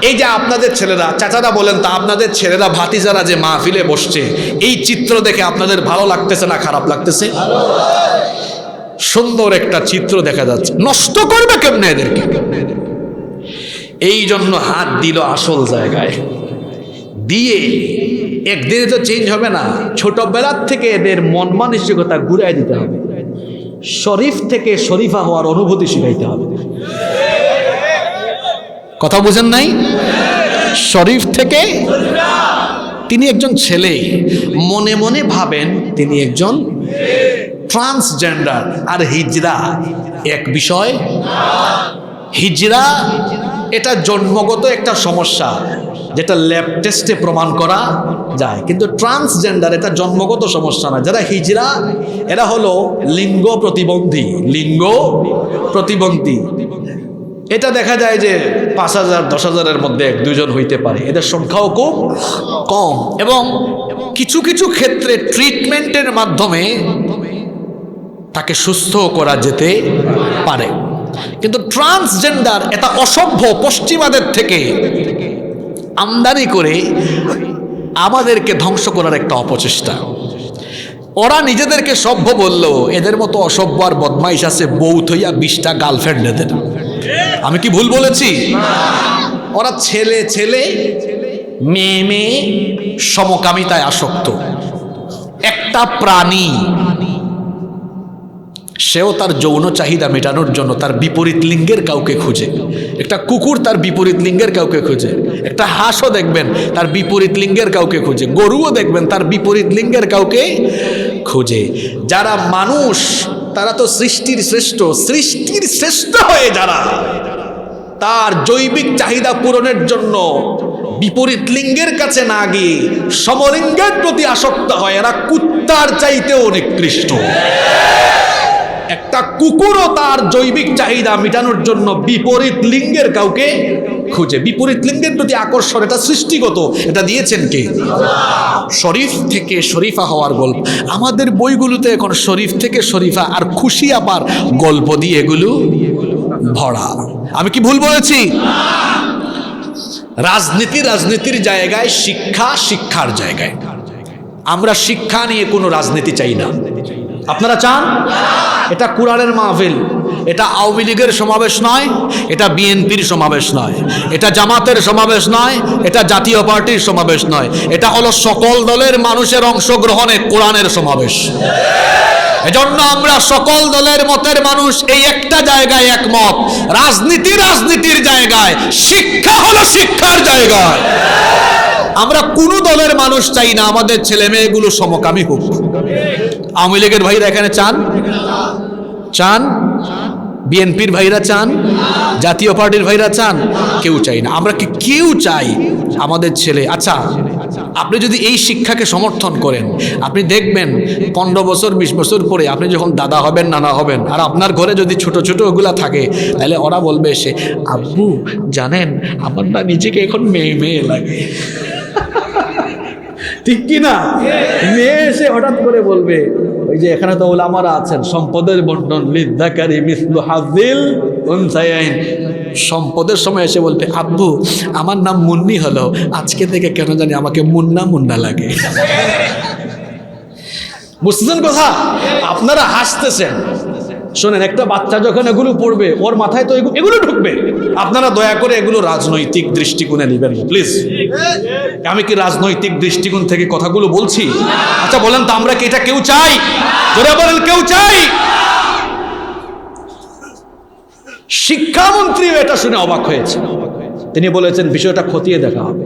এই যে আপনাদের ছেলেরা, চাচারা বলেন তা, আপনাদের ছেলেরা ভাতিজারা যে মাহফিলে বসছে, এই চিত্র দেখে আপনাদের ভালো লাগতেছে না খারাপ লাগতেছে? সুন্দর একটা চিত্র দেখা যাচ্ছে, নষ্ট করবে কেমনে এদেরকে? এই জন্য হাত দিল আসল জায়গায়, দিয়ে একদিনে তো চেঞ্জ হবে না, ছোটবেলার থেকে এদের মন মানসিকতা ঘুরাই দিতে হবে, শরীফ থেকে শরীফা হওয়ার অনুভূতি শিখাইতে হবে। কথা বুঝেন নাই? শরীফ থেকে তিনি একজন ছেলে, মনে মনে ভাবেন তিনি একজন ট্রান্সজেন্ডার। আর হিজরা এক বিষয়, হিজরা এটা জন্মগত একটা সমস্যা যেটা ল্যাব টেস্টে প্রমাণ করা যায়, কিন্তু ট্রান্সজেন্ডার এটা জন্মগত সমস্যা না। যারা হিজরা এরা হলো লিঙ্গ প্রতিবন্ধী, লিঙ্গ প্রতিবন্ধী। এটা দেখা যায় যে 5,000 10,000-এর মধ্যে 1-2 জন হইতে পারে, এদের সংখ্যাও খুব কম, এবং কিছু কিছু ক্ষেত্রে ট্রিটমেন্টের মাধ্যমে তাকে সুস্থ করা যেতে পারে। কিন্তু ট্রান্সজেন্ডার এটা অসভ্য পশ্চিমাদের থেকে আমদানি করে আমাদেরকে ধ্বংস করার একটা অপচেষ্টা। ওরা নিজেদেরকে সভ্য বললো, এদের মতো অসভ্য আর বদমাইশ আছে বউ থইয়া 20টা গার্লফ্রেন্ড এদের। আমি কি ভুল বলেছি? ওরা ছেলে ছেলে মেয়ে মেয়ে সমকামিতায় আসক্ত। একটা প্রাণী সেও তার যৌন চাহিদা মেটানোর জন্য তার বিপরীত লিঙ্গের কাউকে খুঁজে। একটা কুকুর তার বিপরীত লিঙ্গের কাউকে খুঁজে, একটা হাঁসও দেখবেন তার বিপরীত লিঙ্গের কাউকে খুঁজে, গরুও দেখবেন তার বিপরীত লিঙ্গের কাউকে খুঁজে। যারা মানুষ তারা তো সৃষ্টির শ্রেষ্ঠ, সৃষ্টির শ্রেষ্ঠ হয়ে যারা তার জৈবিক চাহিদা পূরণের জন্য বিপরীত লিঙ্গের কাছে না গিয়ে সমলিঙ্গের প্রতি আসক্ত হয়, এরা কুত্তার চাইতেও নিকৃষ্ট। একটা কুকুরও তার জৈবিক চাহিদা মেটানোর জন্য বিপরীত লিঙ্গের কাউকে খুঁজে। বিপরীত লিঙ্গের প্রতি আকর্ষণ এটা সৃষ্টিগত, এটা দিয়েছেন কে? শরীফ থেকে শরীফা হওয়ার গল্প আমাদের বইগুলোতে এখন শরীফ থেকে শরীফা আর খুশি আপার গল্প দিয়ে এগুলো ভরা। আমি কি ভুল বলেছি? রাজনীতির জায়গায় শিক্ষা, শিক্ষার জায়গায়। আমরা শিক্ষা নিয়ে কোনো রাজনীতি চাই না। আপনারা চান? এটা কোরআনের মাহফিল, এটা আওয়ামী লীগের সমাবেশ নয়, এটা বিএনপির সমাবেশ নয়, এটা জামাতের সমাবেশ নয়, এটা জাতীয় পার্টির সমাবেশ নয়, এটা হলো সকল দলের মানুষের অংশগ্রহণে কোরআনের সমাবেশ। এজন্য আমরা সকল দলের মতের মানুষ এই একটা জায়গায় একমত, রাজনীতির জায়গায়, শিক্ষা হলো শিক্ষার জায়গায়। আমরা কোন দলের মানুষ চাই না আমাদের ছেলে মেয়েগুলো সমকামী হোক। আওয়ামী লীগের ভাইরা এখানে চান? চান? বিএনপির ভাইরা চান? জাতীয় পার্টির ভাইরা চান? কেউ চাই না। আমরা কি কেউ চাই আমাদের ছেলে? আচ্ছা, আপনি যদি এই শিক্ষাকে সমর্থন করেন, আপনি দেখবেন 15 বছর 20 বছর পরে আপনি যখন দাদা হবেন, নানা হবেন, আর আপনার ঘরে যদি ছোট ছোট ওগুলা থাকে, তাহলে ওরা বলবে এসে, আব্বু জানেন আমার না নিজেকে এখন মেয়ে মেয়ে লাগে। ঠিক কি না? মেয়ে এসে হঠাৎ করে বলবে, ওই যে এখানে তো ওলামারা আছেন, সম্পদের বন্টন লিদ্দাকারি মিসলু হাযিল উনসায়াইন, সম্পদের সময় এসে বলবে, আব্বু আমার নাম মুন্নি হলো, আজকে থেকে কেন জানি আমাকে মুন্না মুন্না লাগে। বুঝতেছেন কথা? আপনারা হাসতেছেন, শোনেন, একটা বাচ্চা যখন এগুলো পড়বে ওর মাথায় তো এগুলো ঢুকবে। আপনারা দয়া করে এগুলো রাজনৈতিক দৃষ্টিকোণে নেবেন প্লিজ। আমি কি রাজনৈতিক দৃষ্টিকোণ থেকে কথাগুলো বলছি? আচ্ছা বলেন তো, আমরা কি এটা কেউ চাই? জোরে বলেন, কেউ চাই? শিক্ষামন্ত্রী এটা শুনে অবাক হয়েছে, তিনি বলেছেন বিষয়টা খতিয়ে দেখা হবে।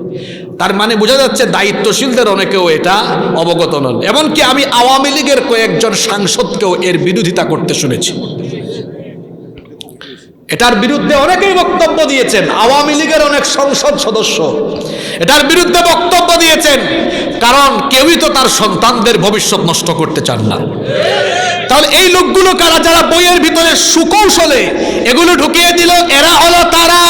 তার মানে বোঝা যাচ্ছে দায়িত্বশীলদের অনেকেও এটা অবগত নন। এমনকি আমি আওয়ামী লীগের কয়েকজন সাংসদকেও এর বিরোধিতা করতে শুনেছি। এটার বিরুদ্ধে অনেকেই বক্তব্য দিয়েছেন। আওয়ামী লীগের অনেক সংসদ সদস্য এটার বিরুদ্ধে বক্তব্য দিয়েছেন, কারণ কেউই তো তার সন্তানদের ভবিষ্যৎ নষ্ট করতে চান না। তাহলে এই লোকগুলো কারা? যারা বইয়ের ভিতরে সুকৌশলে এগুলো ঢুকিয়ে দিল, এরা হলো তারা,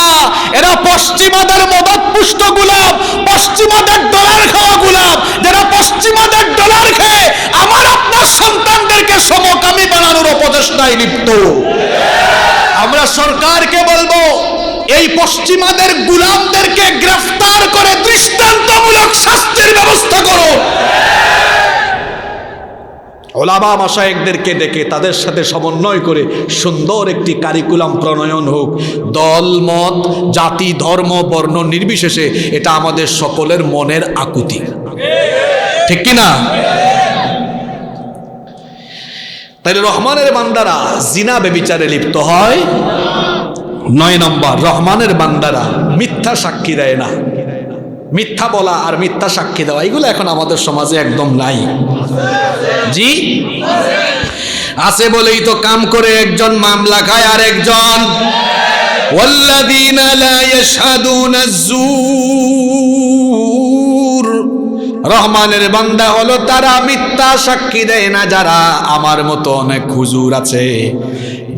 এরা পশ্চিমাদের মদতপুষ্ট গোলাপ, পশ্চিমাদের ডলার খাওয়া গোলাপ, যারা পশ্চিমাদের ডলার খেয়ে আমার আপনার সন্তানদেরকে সমকামী বানানোর অপচেষ্টায় লিপ্ত। আমরা সরকারকে বলবো, এই পশ্চিমাদের গোলামদেরকে গ্রেফতার করে দৃষ্টান্তমূলক শাস্তির ব্যবস্থা করো। ওলামা মাশায়েখদেরকে ডেকে তাদের সাথে সমন্বয় করে সুন্দর একটি কারিকুলাম প্রণয়ন হোক। দল মত জাতি ধর্ম বর্ণ নির্বিশেষে এটা আমাদের সকলের মনের আকুতি, ঠিক কিনা? তাইলে রহমানের বান্দারা জিনা ব্যভিচারে লিপ্ত হয়। 9 নম্বর, রহমানের বান্দারা মিথ্যা সাক্ষী দেয় না। মিথ্যা বলা আর মিথ্যা সাক্ষী দেওয়া এগুলো এখন আমাদের সমাজে একদম নাই। জি আছে বলেই তো কাম করে একজন মামলা খায় আর একজন ওয়াল্লাযীনা লা ইয়াশহাদুনা আয-যূর। রহমানের বান্দা হলো তারা মিথ্যা সাক্ষী দেয় না যারা। আমার মতো অনেক হুজুর আছে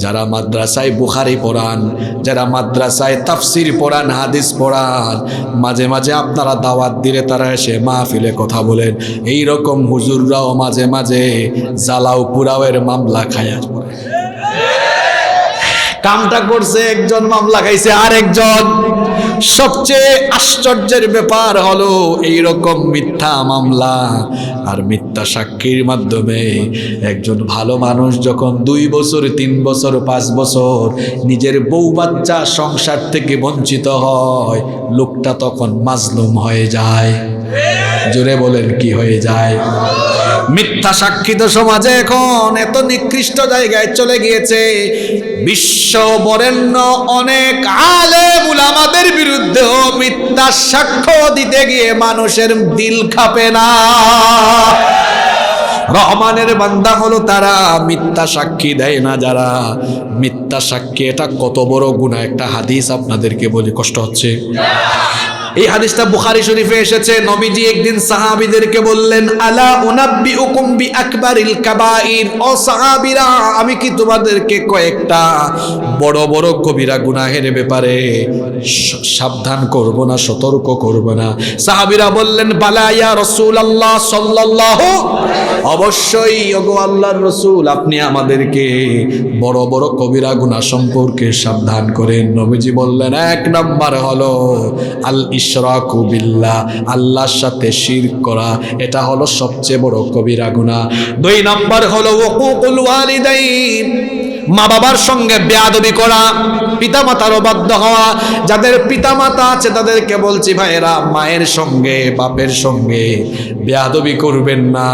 যারা মাদ্রাসায় বুখারী পড়ান, যারা মাদ্রাসায় তাফসির পড়ান, হাদিস পড়ান, মাঝে মাঝে আপনারা দাওয়াত দিলে তারা এসে মাহফিলে কথা বলেন। এই রকম হুজুররাও মাঝে মাঝে জ্বালাও পুরাওয়ের মামলা খায়। কামটা করছে একজন, মামলা খাইছে আরেকজন। সবচেয়ে আশ্চর্যের ব্যাপার হলো এইরকম মিথ্যা মামলা আর মিথ্যা সাক্ষীর মাধ্যমে একজন ভালো মানুষ যখন 2 বছর 3 বছর 5 বছর নিজের বউ বাচ্চা সংসার থেকে বঞ্চিত হয়, লোকটা তখন মাজলুম হয়ে যায়। জোরে বলেন কি হয়ে যায়? মিথ্যা সাক্ষিত সমাজে এখন এত নিকৃষ্ট জায়গায় চলে গিয়েছে, বিশ্ব বরেণ্য অনেক আলেম উলামাদের বিরুদ্ধেও মিথ্যা সাক্ষ্য দিতে গিয়ে মানুষের দিল কাঁপে না। রহমানের বান্দা হলো তারা মিথ্যা সাক্ষী দেয় না যারা। মিথ্যা সাক্ষী এটা কত বড় গুনাহ। একটা হাদিস আপনাদেরকে বলি, কষ্ট হচ্ছে। এই হাদিসটা বুখারী শরীফে এসেছে। নবীজি একদিন সাহাবীদেরকে বললেন, আলা উনাব্বিউকুম বিআকবারিল কাবাইর। ও সাহাবীরা, আমি কি তোমাদেরকে কয়েকটা বড় বড় কবিরা গুনাহের ব্যাপারে সাবধান করব না, সতর্ক করব না? সাহাবীরা বললেন, বালা ইয়া রাসূলুল্লাহ সাল্লাল্লাহু। অবশ্যই ওগো আল্লাহর রাসূল, আপনি আমাদেরকে বড় বড় কবিরা গুনাহ সম্পর্কে সাবধান করেন। নবীজি বললেন, 1 নাম্বার হলো আল ইশরাকু বিল্লাহ, আল্লাহর সাথে শিরক করা, এটা হলো সবচেয়ে বড় কবিরা গুনাহ। 2 নাম্বার হলো উকুকুল ওয়ালিদাইন, মা বাবার সঙ্গে বেয়াদবি করা, পিতামাতার অবাধ্য হওয়া। যাদের পিতামাতা আছে তাদেরকে বলছি, ভাইরা মায়ের সঙ্গে বাপের সঙ্গে বেয়াদবি করবেন না।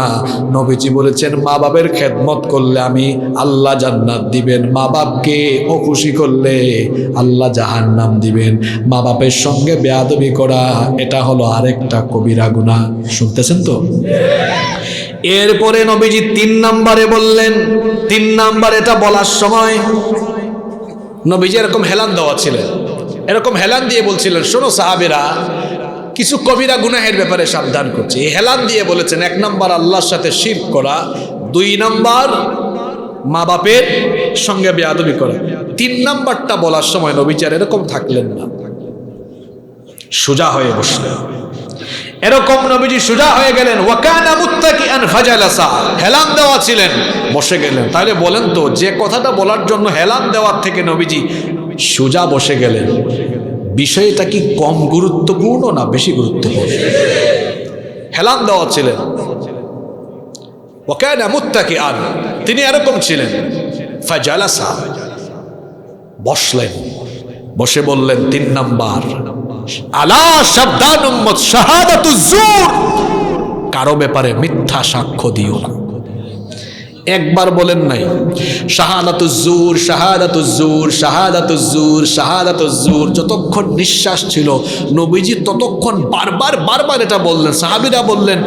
নবীজি বলেছেন, মা বাপের খেদমত করলে আমি আল্লাহ জান্নাত দিবেন, মা বাপকে অখুশি করলে আল্লাহ জাহান্নাম দিবেন। মা বাপের সঙ্গে বেয়াদবি করা এটা হলো আরেকটা কবিরা গুনাহ। শুনতেছেন তো? এরপরে নবীজি 3 নম্বরে বললেন। 3 নাম্বার এটা বলার সময় নবীজি এরকম হেলান দেওয়া ছিলেন, এরকম হেলান দিয়ে বলছিলেন, শোনো সাহাবীরা, কিছু কবিরা গুনাহের ব্যাপারে সাবধান করছি। এই হেলান দিয়ে বলেছেন, 1 নাম্বার আল্লাহর সাথে শিরক করা, 2 নাম্বার মা বাপের সঙ্গে বেয়াদবি করা। 3 নাম্বারটা বলার সময় নবীজি আর এরকম থাকলেন না, সোজা হয়ে বসলেন। এরকম নবীজি সোজা হয়ে গেলেন। ওয়াকানা মুত্তাকিআন ফাজালাসা, হেলান দেওয়া ছিলেন, বসে গেলেন। তাহলে বলেন তো, যে কথাটা বলার জন্য হেলান দেওয়ার থেকে নবীজি সোজা বসে গেলেন, বিষয়টা কি কম গুরুত্বপূর্ণ না বেশি গুরুত্বপূর্ণ? হেলান দেওয়া ছিলেন। ওয়াকানা মুত্তাকিআন, তিনি এরকম ছিলেন। ফাজালাসা, বসলেন। বসে বললেন 3 নাম্বার, আলা সাবধান উম্মত, শাহাদাতুজ জুর, কারো ব্যাপারে মিথ্যা সাক্ষ্য দিও না। একবার বলেন নাই শাহাদাতুজ জুর, শাহাদাতুজ জুর, শাহাদাতুজ জুর, শাহাদাতুজ জুর। যতক্ষণ নিঃশ্বাস ছিল নবীজি ততক্ষণ বারবার এটা বললেন। সাহাবীরা বললেন,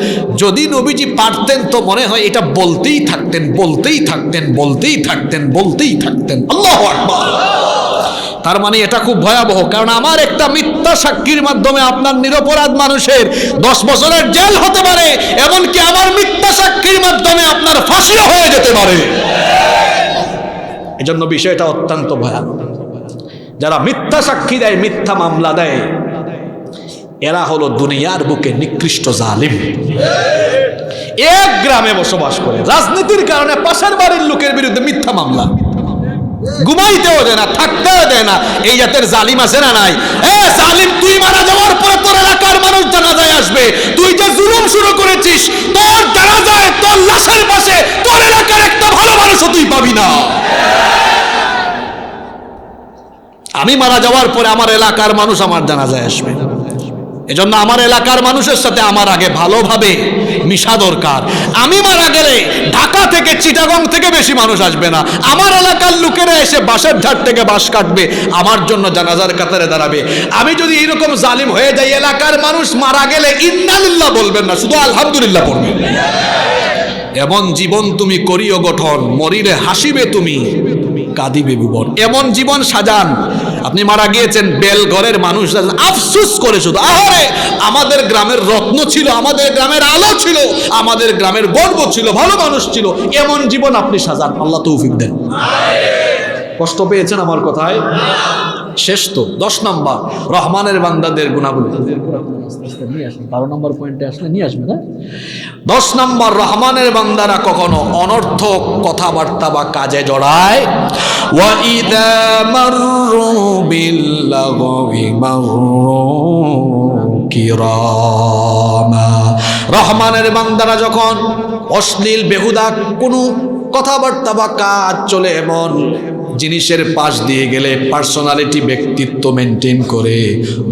যদি নবীজি পারতেন তো মনে হয় এটা বলতেই থাকতেন, বলতেই থাকতেন, বলতেই থাকতেন, বলতেই থাকতেন। আল্লাহু আকবার। তার মানে এটা খুব ভয়াবহ, কারণ আমার একটা মিথ্যা সাক্ষীর মাধ্যমে আপনার নিরপরাধ মানুষের 10 বছরের জেল হতে পারে, এমনকি আমার মিথ্যা সাক্ষীর মাধ্যমে আপনার ফাঁসিও হয়ে যেতে পারে। এজন্য বিষয়টা অত্যন্ত ভয়ানক। যারা মিথ্যা সাক্ষী দেয়, মিথ্যা মামলা দেয়, এরা হলো দুনিয়ার বুকে নিকৃষ্ট জালিম। এক গ্রামে বসবাস করে, রাজনীতির কারণে পাশের বাড়ির লোকের বিরুদ্ধে মিথ্যা মামলা, ঘুমাইতেও দেয় না, থাকতেও দেয় না। এই জাতের জালিম আছে না নাই? জালিম, তুই মারা যাওয়ার পরে তোর এলাকার মানুষ জানাজায় আসবে, তুই যে জুলুম শুরু করেছিস, তোর জানাজায় তোর লাশের পাশে তোর ঘুমাবি না। আমি মারা যাওয়ার পরে আমার এলাকার মানুষ আমার জানাজায় আসবে, এজন্য আমার এলাকার মানুষের সাথে আমার আগে ভালোভাবে মিশা দরকার। আমি মারা গেলে ঢাকা থেকে চিটাগং থেকে বেশি মানুষ আসবে না, আমার এলাকার লোকেরা এসে বাঁশের ঝাড় থেকে বাঁশ কাটবে, আমার জন্য জানাজার কাতারে দাঁড়াবে। আমি যদি এরকম জালিম হয়ে যাই, এলাকার মানুষ মারা গেলে ইন্নালিল্লাহ বলবেন না, শুধু আলহামদুলিল্লাহ পড়বেন। এমন জীবন তুমি করিও গঠন, মরিলে হাসিবে তুমি কাঁদিবে ভুবন। এমন জীবন সাজান, আপনি মারা গিয়েছেন, বেল ঘরের মানুষ আফসোস করে শুধু, আরে আমাদের গ্রামের রত্ন ছিল, আমাদের গ্রামের আলো ছিল, আমাদের গ্রামের গর্ব ছিল, ভালো মানুষ ছিল। এমন জীবন আপনি সাজান, আল্লাহ তৌফিক দেন। কষ্ট পেয়েছেন আমার কথায়? শেষ তো। 10 নম্বর রহমানের বান্দাদের গুণাবলী। 12 নম্বর পয়েন্টে আসলে নিয়ে আসবে না। 10 নম্বর, রহমানের বান্দারা কখনো অনর্থক কথাবার্তা বা কাজে জড়ায়। ওয়া ইযা মাররু বিল্লাগwi মাররু কিরামা। রহমানের বান্দারা যখন অশ্লীল বেহুদা কোনো কথাবার্তা বা কাজ চলে, এমন জিনিসের পাশ দিয়ে গেলে পার্সোনালিটি, ব্যক্তিত্ব মেনটেন করে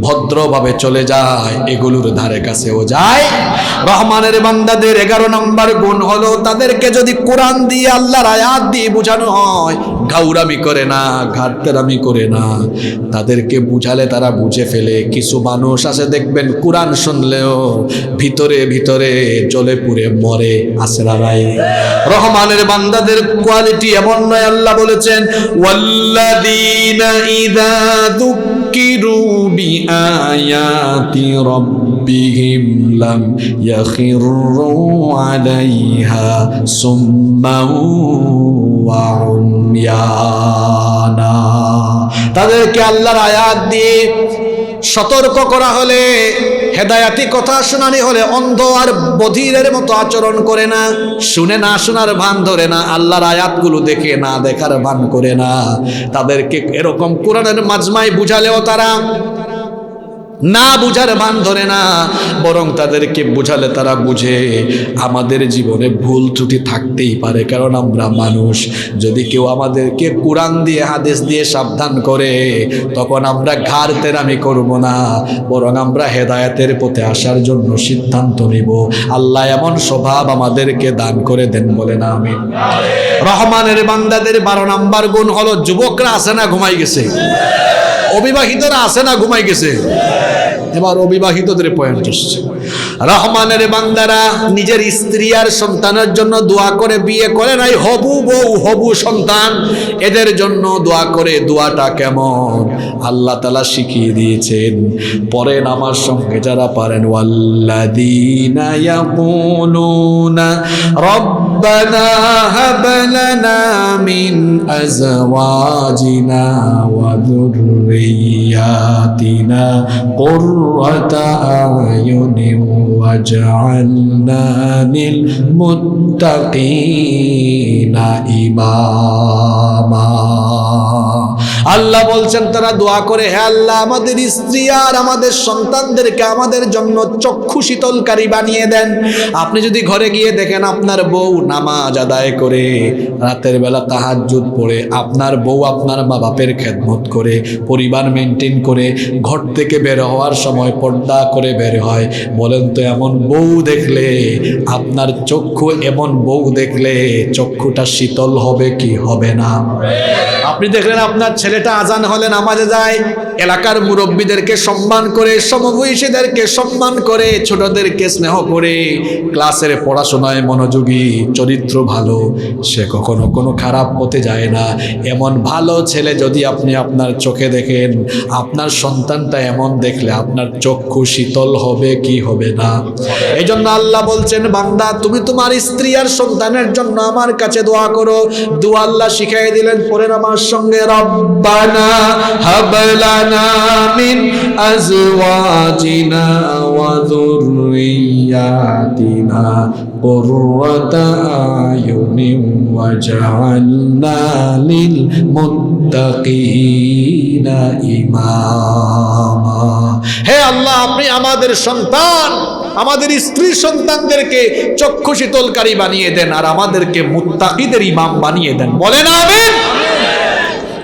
ভদ্রভাবে চলে যায়, এগুলোর ধারে কাছেও যায়। রহমানের বান্দাদের 11 নম্বর গুণ হলো, তাদেরকে যদি কোরআন দিয়ে, আল্লাহর আয়াত দিয়ে বোঝানো হয়, গাউরামি করে না, ঘাটতেরামি করে না, তাদেরকে বুঝালে তারা বুঝে ফেলে। কিছু মানুষ আছে দেখবেন, কোরআন শুনলেও ভিতরে ভিতরে জ্বলে পুড়ে মরে, আসরা রাই। রহমানের বান্দাদের কোয়ালিটি এমন নয়। আল্লাহ বলেছেন, ওয়াল্লাযীনা ইযা যুক্কিরু বিআয়াতি রাব্বিহিম লাম ইয়াখিরু আলাইহা সুম্মান ওয়া উময়ানা। তাদেরকে আল্লাহর আয়াত দিয়ে সতর্ক করা হলে, হেদায়াতি কথা শোনানি হলে অন্ধ আর বধিরের মতো আচরণ করে না, শুনে না শোনার ভান ধরে না, আল্লাহর আয়াতগুলো দেখে না দেখার ভান করে না। তাদেরকে এরকম কোরআনের মাজমায় বুঝালেও তারা না বুঝার ভান ধরে না, বরং তাদেরকে বুঝালে তারা বুঝে। আমাদের জীবনে ভুল ত্রুটি থাকতেই পারে, কারণ আমরা মানুষ। যদি কেউ আমাদেরকে কোরআন দিয়ে, হাদিস দিয়ে সাবধান করে, তখন আমরা ঘাড় তেরামি করব না, বরং আমরা হেদায়েতের পথে আসার জন্য সিদ্ধান্ত নিব। আল্লাহ এমন স্বভাব আমাদেরকে দান করে দেন, বলে না আমিন। রহমানের বান্দাদের 12 নম্বর গুণ হলো, যুবকরা আছে না ঘুমাই গেছে, অবিবাহিতরা আছে না ঘুমাই গেছে। এবার অবিবাহিতদের পয়েন্ট আসছে। রহমানের বান্দারা নিজের স্ত্রী আর সন্তানের জন্য দোয়া করে, বিয়ে করে নাই, হবু বউ, হবু সন্তান, এদের জন্য দোয়া করে। দোয়াটা কেমন আল্লাহ তাআলা শিখিয়ে দিয়েছেন, পড়েন আমার সঙ্গে যারা পারেন। ওয়াল্লাযীনা ইয়াকুলুনা রব্বানা হাব লানা মিন আজওয়াজিনা ওয়া যুররিয়াতিনা কুররাতা আয়ুনিন ওয়াজআলনা লিল মুত্তাকিনা ইমামা। আল্লাহ বলছেন, তারা দোয়া করে, হে আল্লাহ আমাদের স্ত্রী আর আমাদের সন্তানদেরকে আমাদের জন্য চক্ষু শীতলকারী বানিয়ে দেন। আপনি যদি ঘরে গিয়ে দেখেন আপনার বউ নামাজ আদায় করে, রাতের বেলা তাহাজ্জুদ পড়ে, আপনার বউ আপনার মা বাপের খেদমত করে, পরিবার মেনটেন করে, ঘর থেকে বের হওয়ার সময় পর্দা করে বের হয়, বলেন তো এমন বউ দেখলে আপনার চক্ষু, এমন বউ দেখলে চক্ষুটা শীতল হবে কি হবে না? আপনি দেখলেন আপনার ছেলেটা আজান হলে নামাজে যায়, এলাকার মুরব্বীদেরকে সম্মান করে, সমবয়সীদেরকে সম্মান করে, ছোটদেরকে স্নেহ করে, ক্লাসের পড়াশোনায় মনোযোগী, চরিত্র ভালো, সে কখনো কোনো খারাপ পথে যায় না। এমন ভালো ছেলে যদি আপনি আপনার চোখে দেখেন, আপনার সন্তানটা এমন দেখলে আপনার চক্ষু শীতল হবে কি হবে না? এই জন্য আল্লাহ বলছেন, বান্দা তুমি তোমার স্ত্রী আর সন্তানের জন্য আমার কাছে দোয়া করো। দোয়া আল্লাহ শিখাই দিলেন, পড়েন আমার সঙ্গে। রব্বানা রব্বানা হাব লানা মিন আজওয়াজিনা ওয়া যুররিয়াতিনা কুররাতা আয়ুনিন ওয়াজআলনা লিল মুত্তাকিনা ইমামা। হে আল্লাহ, আপনি আমাদের সন্তান, আমাদের স্ত্রী সন্তানদেরকে চক্ষু শীতলকারী বানিয়ে দেন, আর আমাদেরকে মুত্তাকিদের ইমাম বানিয়ে দেন। বলেন আমিন।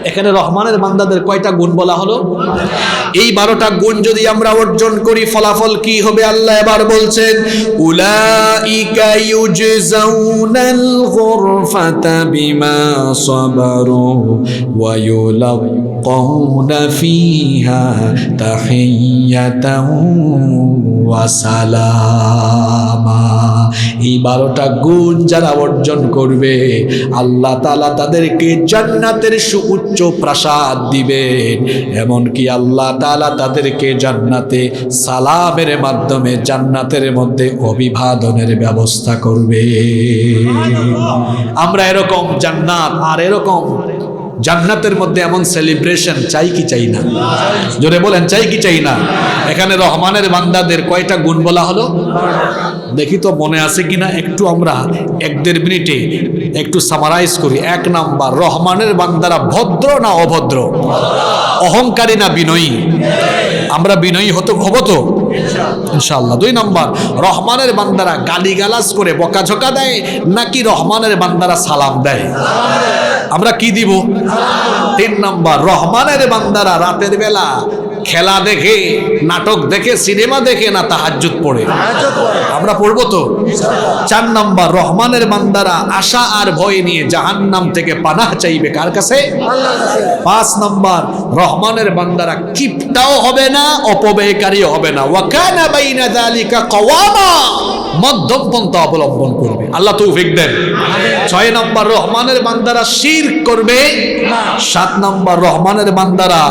এখানে রহমানের বান্দাদের কয়টা গুণ বলা হলো? এই 12টা গুণ যদি আমরা অর্জন করি ফলাফল কি হবে আল্লাহ এবার বলছেন, উলাইকা ইউজজাউনাল গুরফাতা বিমা সাবারু ওয়া ইউলাক্কাউনা ফিহা তাহিয়াতান ওয়া সালামা। এই 12টা গুণ যারা অর্জন করবে আল্লাহ তাআলা তাদেরকে জান্নাতের সুউচ্চ প্রাসাদ দিবেন। এমনকি আল্লাহ তাআলা তাদেরকে জান্নাতে সালামের মাধ্যমে জান্নাতের মধ্যে অভিবাদনের ব্যবস্থা করবে। আমরা এরকম জান্নাত আর এরকম জান্নাতের মধ্যে এমন সেলিব্রেশন চাই কি চাই না? জোরে বলেন, চাই কি চাই না? এখানে রহমানের বান্দাদের কয়টা গুণ বলা হলো? দেখি তো মনে আছে কিনা, একটু আমরা 1-1.5 মিনিটে একটু সামারাইজ করি। 1 নাম্বার, রহমানের বান্দারা ভদ্র না অভদ্র? অহংকারী না বিনয়ী? আমরা বিনয়ী হব তো ইনশাআল্লাহ। 2 নাম্বার, রহমানের বান্দারা গালিগালাজ করে বকাঝকা দেয় নাকি রহমানের বান্দারা সালাম দেয়? আমরা কি দিব? 3 নাম্বার, রহমানের বান্দারা রাতের বেলা খেলা দেখে, নাটক দেখে, সিনেমা দেখে না তাহাজ্জুদ পড়ে? আমরা পড়বো তো। 4 নাম্বার, রহমানের বান্দারা আশা আর ভয় নিয়ে জাহান্নাম থেকে পানাহ চাইবে কার কাছে? আল্লাহর কাছে। 5 নাম্বার, রহমানের বান্দারা কিপটাও হবে না, অপব্যয়কারীও হবে না, ওয়া কানা বাইনা যালিকা কাওয়ামা, মধ্যম পন্থা অবলম্বন করবে। আল্লাহ তৌফিক দেন। 6 নাম্বার, রহমানের বান্দারা শিরক করবে না। 7 নাম্বার, রহমানের বান্দারা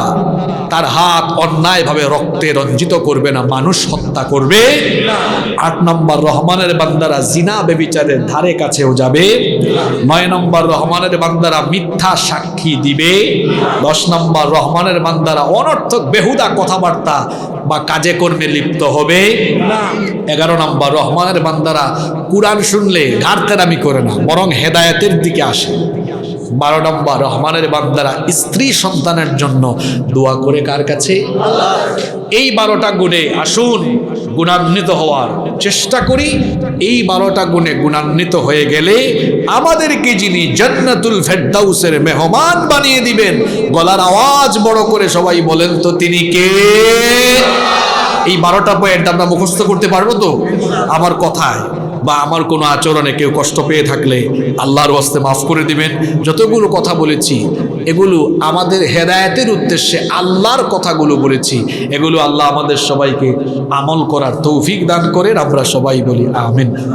তার হাত অন্যায়ভাবে রক্তে রঞ্জিত করবে না, মানুষ হত্যা করবে না। 8 নম্বর, রহমানের বান্দারা জিনা ব্যভিচারের ধারে কাছেও যাবে। 9 নম্বর, রহমানের বান্দারা মিথ্যা সাক্ষী দিবে। 10 নম্বর, রহমানের বান্দারা অনর্থক বেহুদা কথাবার্তা বা কাজে কর্মে লিপ্ত হবে না। 11 নম্বর, রহমানের বান্দারা কুরআন শুনলে ঘাড়তেরামি করে না, বরং হেদায়েতের দিকে আসে। 12 নম্বর, রহমানের বান্দারা স্ত্রী সন্তানের জন্য দোয়া করে কার কাছে? আল্লাহ। এই 12টা গুণে আসুন গুণান্বিত হওয়ার চেষ্টা করি। এই 12টা গুণে গুণান্বিত হয়ে গেলে আমাদেরকে যিনি জান্নাতুল ফেরদাউসের মেহমান বানিয়ে দিবেন, গলার আওয়াজ বড় করে সবাই বলেন তো তিনি কে? এই 12টা পয়েন্ট আমরা মুখস্থ করতে পারবো তো? আমার কথায় বা আমার কোনো আচরণে কেউ কষ্ট পেয়ে থাকলে আল্লাহর ওয়াস্তে মাফ করে দিবেন। যতগুলো কথা বলেছি এগুলো আমাদের হেদায়েতের উদ্দেশ্যে আল্লাহর কথাগুলো বলেছি। এগুলো আল্লাহ আমাদের সবাইকে আমল করার তৌফিক দান করেন। আমরা সবাই বলি আমিন।